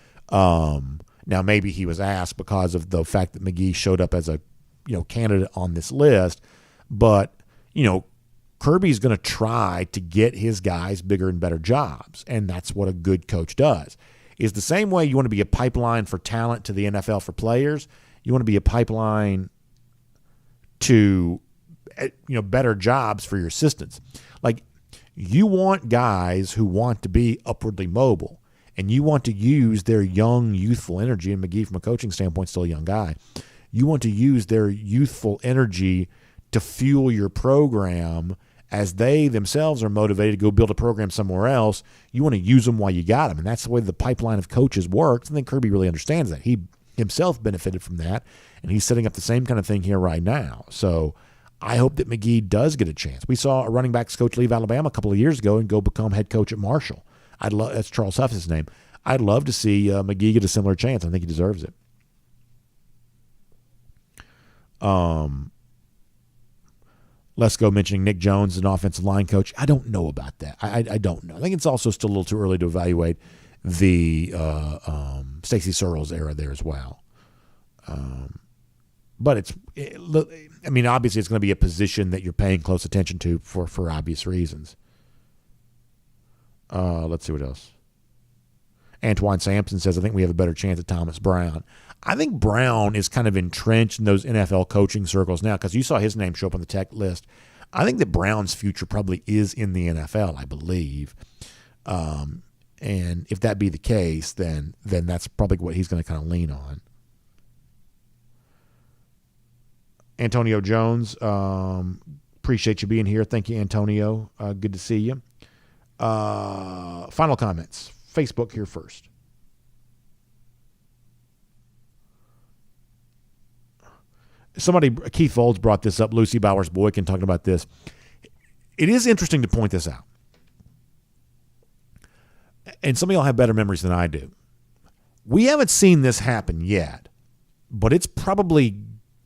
Now maybe he was asked because of the fact that McGee showed up as a candidate on this list, but Kirby's going to try to get his guys bigger and better jobs, and that's what a good coach does. Is the same way you want to be a pipeline for talent to the NFL for players, you want to be a pipeline to better jobs for your assistants. Like, you want guys who want to be upwardly mobile, and you want to use their young, youthful energy, and McGee from a coaching standpoint is still a young guy. You want to use their youthful energy to fuel your program as they themselves are motivated to go build a program somewhere else. You want to use them while you got them, and that's the way the pipeline of coaches works. I think Kirby really understands that. He himself benefited from that, and he's setting up the same kind of thing here right now. So I hope that McGee does get a chance. We saw a running backs coach leave Alabama a couple of years ago and go become head coach at Marshall. That's Charles Huff's name. I'd love to see McGee get a similar chance. I think he deserves it. Let's go mentioning Nick Jones, an offensive line coach. I don't know about that. I don't know. I think it's also still a little too early to evaluate the Stacey Searles era there as well. But obviously it's going to be a position that you're paying close attention to for obvious reasons. Let's see what else. Antoine Sampson says, I think we have a better chance at Thomas Brown. I think Brown is kind of entrenched in those NFL coaching circles now because you saw his name show up on the Tech list. I think that Brown's future probably is in the NFL, I believe. And if that be the case, then that's probably what he's going to kind of lean on. Antonio Jones, appreciate you being here. Thank you, Antonio. Good to see you. Final comments. Facebook here first. Keith Folds brought this up. Lucy Bowers-Boykin talking about this. It is interesting to point this out. And some of y'all have better memories than I do. We haven't seen this happen yet, but it's probably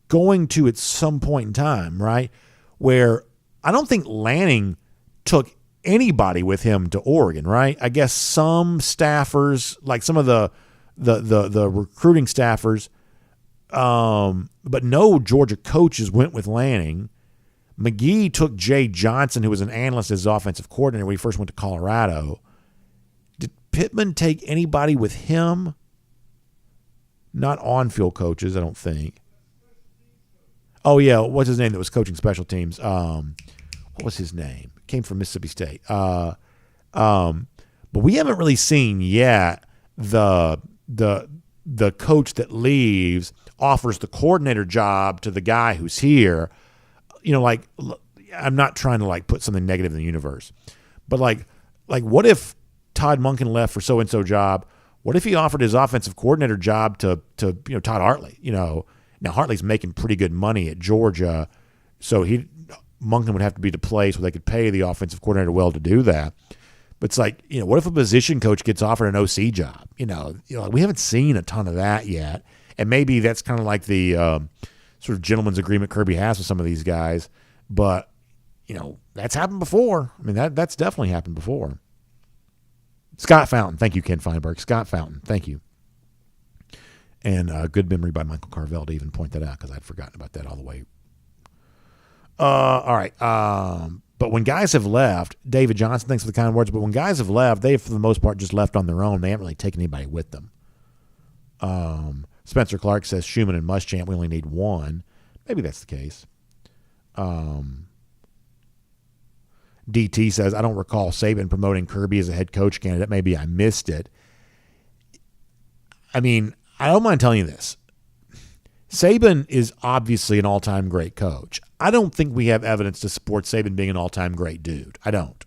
going to at some point in time, right? Where I don't think Lanning took anybody with him to Oregon, right? I guess some staffers, like some of the recruiting staffers, but no Georgia coaches went with Lanning. McGee took Jay Johnson, who was an analyst as offensive coordinator when he first went to Colorado. Did Pittman take anybody with him? Not on-field coaches, I don't think. Oh, yeah, what's his name that was coaching special teams? What was his name? Came from Mississippi State. But we haven't really seen yet the coach that leaves offers the coordinator job to the guy who's here. I'm not trying to put something negative in the universe, but like what if Todd Monken left for so-and-so job? What if he offered his offensive coordinator job to Todd Hartley? Now Hartley's making pretty good money at Georgia, so Monken would have to be to place where they could pay the offensive coordinator well to do that. But it's what if a position coach gets offered an OC job? We haven't seen a ton of that yet. And maybe that's kind of like the sort of gentleman's agreement Kirby has with some of these guys. But, that's happened before. I mean, that's definitely happened before. Scott Fountain. Thank you, Ken Feinberg. Scott Fountain. Thank you. And good memory by Michael Carvel to even point that out because I'd forgotten about that all the way. All right. But when guys have left, David Johnson, thanks for the kind words, but when guys have left, they have, for the most part, just left on their own. They haven't really taken anybody with them. Spencer Clark says Schumann and Muschamp, we only need one. Maybe that's the case. DT says, I don't recall Saban promoting Kirby as a head coach candidate. Maybe I missed it. I mean, I don't mind telling you this. Saban is obviously an all-time great coach. I don't think we have evidence to support Saban being an all-time great dude. I don't.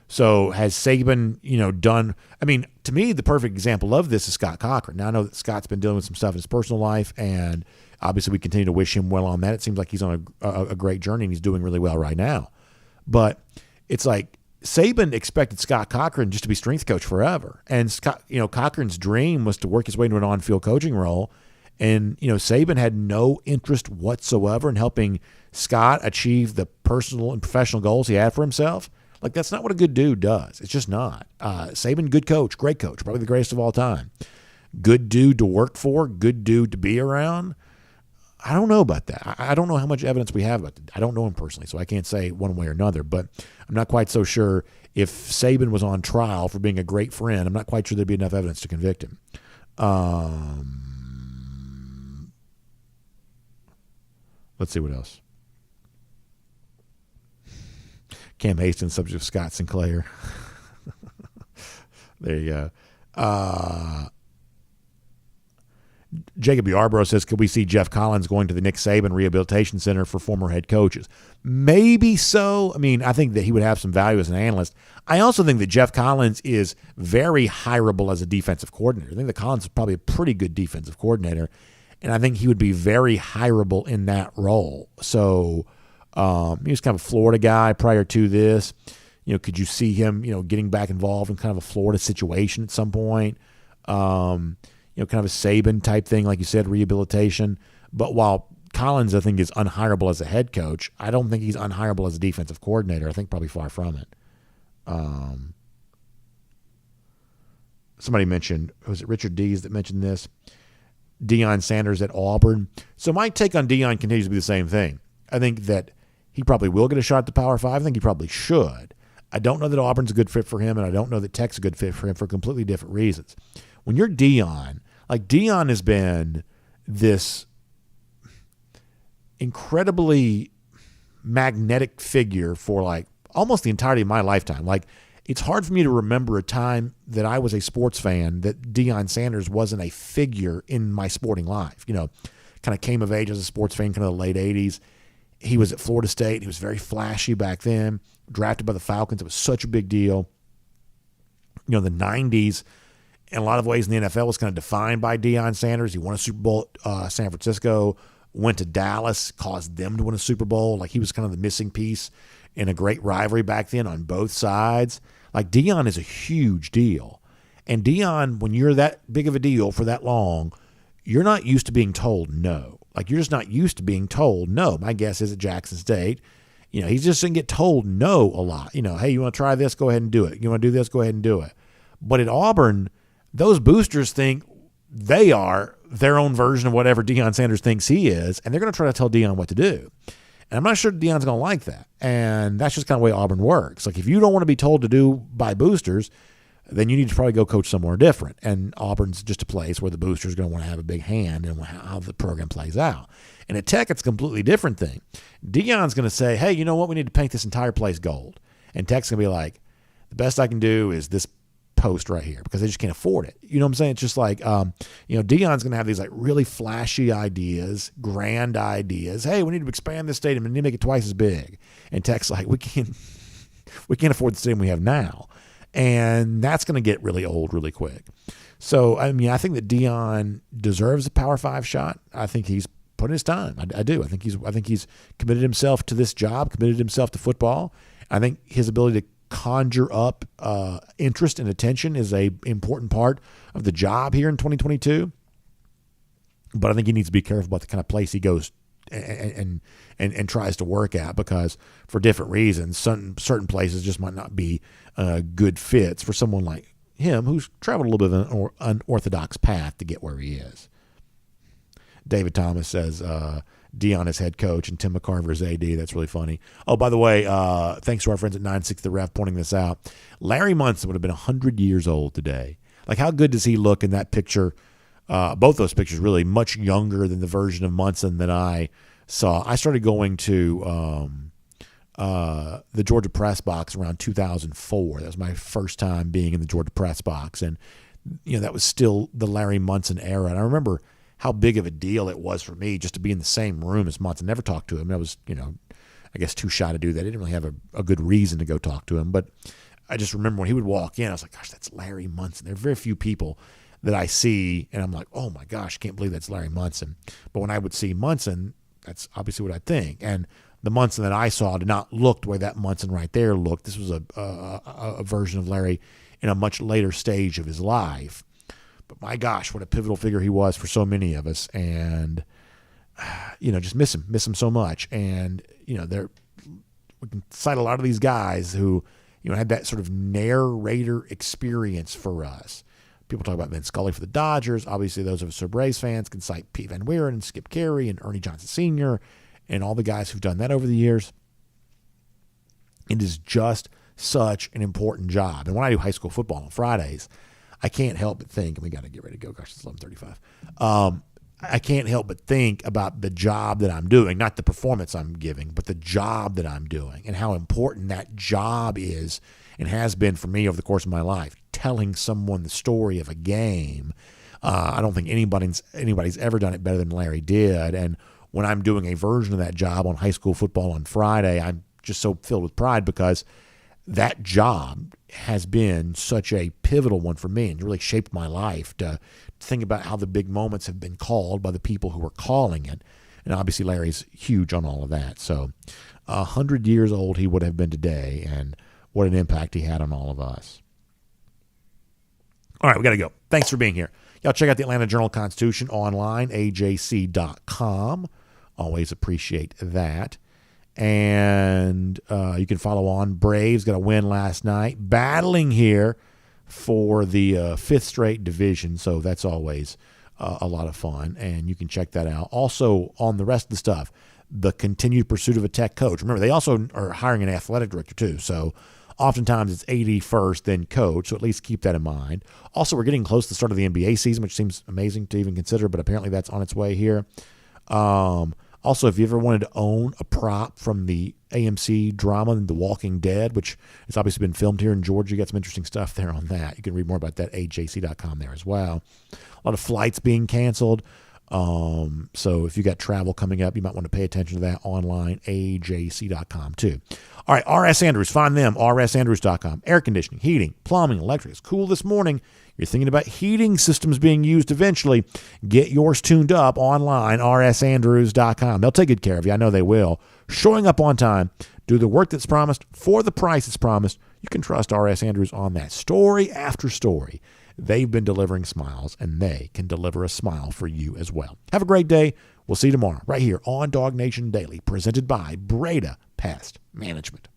So has Saban, done – I mean, to me, the perfect example of this is Scott Cochran. Now, I know that Scott's been dealing with some stuff in his personal life, and obviously we continue to wish him well on that. It seems like he's on a great journey, and he's doing really well right now. But it's like Saban expected Scott Cochran just to be strength coach forever. And Scott, Cochran's dream was to work his way into an on-field coaching role. And, Saban had no interest whatsoever in helping Scott achieve the personal and professional goals he had for himself. Like, that's not what a good dude does. It's just not. Saban, good coach, great coach, probably the greatest of all time. Good dude to work for, good dude to be around. I don't know about that. I don't know how much evidence we have about that. I don't know him personally, so I can't say one way or another. But I'm not quite so sure if Saban was on trial for being a great friend. I'm not quite sure there'd be enough evidence to convict him. Let's see what else. Cam Hastings, subject of Scott Sinclair. There you go. Jacob Yarbrough says, could we see Jeff Collins going to the Nick Saban Rehabilitation Center for former head coaches? Maybe so. I mean, I think that he would have some value as an analyst. I also think that Jeff Collins is very hireable as a defensive coordinator. I think that Collins is probably a pretty good defensive coordinator, and I think he would be very hireable in that role. So he was kind of a Florida guy prior to this. Could you see him, getting back involved in kind of a Florida situation at some point? Kind of a Saban type thing, like you said, rehabilitation. But while Collins, I think, is unhireable as a head coach, I don't think he's unhireable as a defensive coordinator. I think probably far from it. Somebody mentioned, was it Richard Dees that mentioned this? Deion Sanders at Auburn. So my take on Deion continues to be the same thing. I think that he probably will get a shot at the Power 5. I think he probably should. I don't know that Auburn's a good fit for him, and I don't know that Tech's a good fit for him for completely different reasons. When you're Deion, like Deion has been this incredibly magnetic figure for like almost the entirety of my lifetime. Like, it's hard for me to remember a time that I was a sports fan that Deion Sanders wasn't a figure in my sporting life. Kind of came of age as a sports fan, kind of the late 80s. He was at Florida State. He was very flashy back then, drafted by the Falcons. It was such a big deal. The 90s, in a lot of ways in the NFL, was kind of defined by Deion Sanders. He won a Super Bowl at San Francisco, went to Dallas, caused them to win a Super Bowl. Like, he was kind of the missing piece in a great rivalry back then on both sides. Like, Deion is a huge deal. And Deion, when you're that big of a deal for that long, you're not used to being told no. Like, you're just not used to being told no. My guess is at Jackson State, he just didn't get told no a lot. Hey, you want to try this? Go ahead and do it. You want to do this? Go ahead and do it. But at Auburn, those boosters think they are their own version of whatever Deion Sanders thinks he is, and they're going to try to tell Deion what to do. And I'm not sure Deion's going to like that. And that's just kind of the way Auburn works. Like, if you don't want to be told to do by boosters, then you need to probably go coach somewhere different. And Auburn's just a place where the boosters are going to want to have a big hand in how the program plays out. And at Tech, it's a completely different thing. Deion's going to say, hey, you know what? We need to paint this entire place gold. And Tech's going to be like, the best I can do is this post right here, because they just can't afford it. You know what I'm saying? It's just like, Deion's going to have these like really flashy ideas, grand ideas. Hey, we need to expand this stadium and need to make it twice as big. And Tech's like, we can't afford the stadium we have now. And that's going to get really old really quick. So, I mean, I think that Deion deserves a Power 5 shot. I think he's put in his time. I do. I think he's committed himself to this job, committed himself to football. I think his ability to conjure up interest and attention is a important part of the job here in 2022. But I think he needs to be careful about the kind of place he goes and tries to work at, because for different reasons, certain places just might not be good fits for someone like him, who's traveled a little bit of an unorthodox path to get where he is. David Thomas says Deion is head coach and Tim McCarver is AD. That's really funny. Oh, by the way, thanks to our friends at 960 The Ref pointing this out. Larry Munson would have been 100 years old today. Like, how good does he look in that picture? Both those pictures really much younger than the version of Munson that I saw. I started going to the Georgia Press Box around 2004. That was my first time being in the Georgia Press Box. And, that was still the Larry Munson era. And I remember how big of a deal it was for me just to be in the same room as Munson. Never talked to him. I was, I guess too shy to do that. I didn't really have a good reason to go talk to him. But I just remember when he would walk in, I was like, gosh, that's Larry Munson. There are very few people that I see, and I'm like, oh my gosh, I can't believe that's Larry Munson. But when I would see Munson, that's obviously what I think. And the Munson that I saw did not look the way that Munson right there looked. This was a version of Larry in a much later stage of his life. But my gosh, what a pivotal figure he was for so many of us. And, just miss him so much. And, we can cite a lot of these guys who, had that sort of narrator experience for us. People talk about Vin Scully for the Dodgers. Obviously, those of us who are Braves fans can cite Pete Van Wieren and Skip Carey and Ernie Johnson Sr. and all the guys who've done that over the years. It is just such an important job. And when I do high school football on Fridays, I can't help but think, and we got to get ready to go. Gosh, it's 11:35. I can't help but think about the job that I'm doing, not the performance I'm giving, but the job that I'm doing and how important that job is and has been for me over the course of my life. Telling someone the story of a game. I don't think anybody's ever done it better than Larry did. And when I'm doing a version of that job on high school football on Friday, I'm just so filled with pride because that job has been such a pivotal one for me and really shaped my life to think about how the big moments have been called by the people who are calling it. And obviously Larry's huge on all of that. So 100 years old he would have been today, and what an impact he had on all of us. All right, we got to go. Thanks for being here. Y'all check out the Atlanta Journal-Constitution online, ajc.com. Always appreciate that. And you can follow on. Braves got a win last night, battling here for the fifth straight division. So that's always a lot of fun, and you can check that out. Also, on the rest of the stuff, the continued pursuit of a tech coach. Remember, they also are hiring an athletic director too. So oftentimes it's AD first, then coach. So at least keep that in mind. Also, we're getting close to the start of the NBA season, which seems amazing to even consider, but apparently that's on its way here. Also, if you ever wanted to own a prop from the AMC drama The Walking Dead, which has obviously been filmed here in Georgia, you got some interesting stuff there on that. You can read more about that at ajc.com there as well. A lot of flights being canceled. So if you got travel coming up, you might want to pay attention to that online, ajc.com too. All right, R.S. Andrews, find them, rsandrews.com. Air conditioning, heating, plumbing, electric. It's cool this morning. You're thinking about heating systems being used eventually. Get yours tuned up online, rsandrews.com. They'll take good care of you. I know they will. Showing up on time, do the work that's promised for the price that's promised. You can trust R.S. Andrews on that. Story after story. They've been delivering smiles, and they can deliver a smile for you as well. Have a great day. We'll see you tomorrow right here on DawgNation Daily, presented by Breda Pest Management.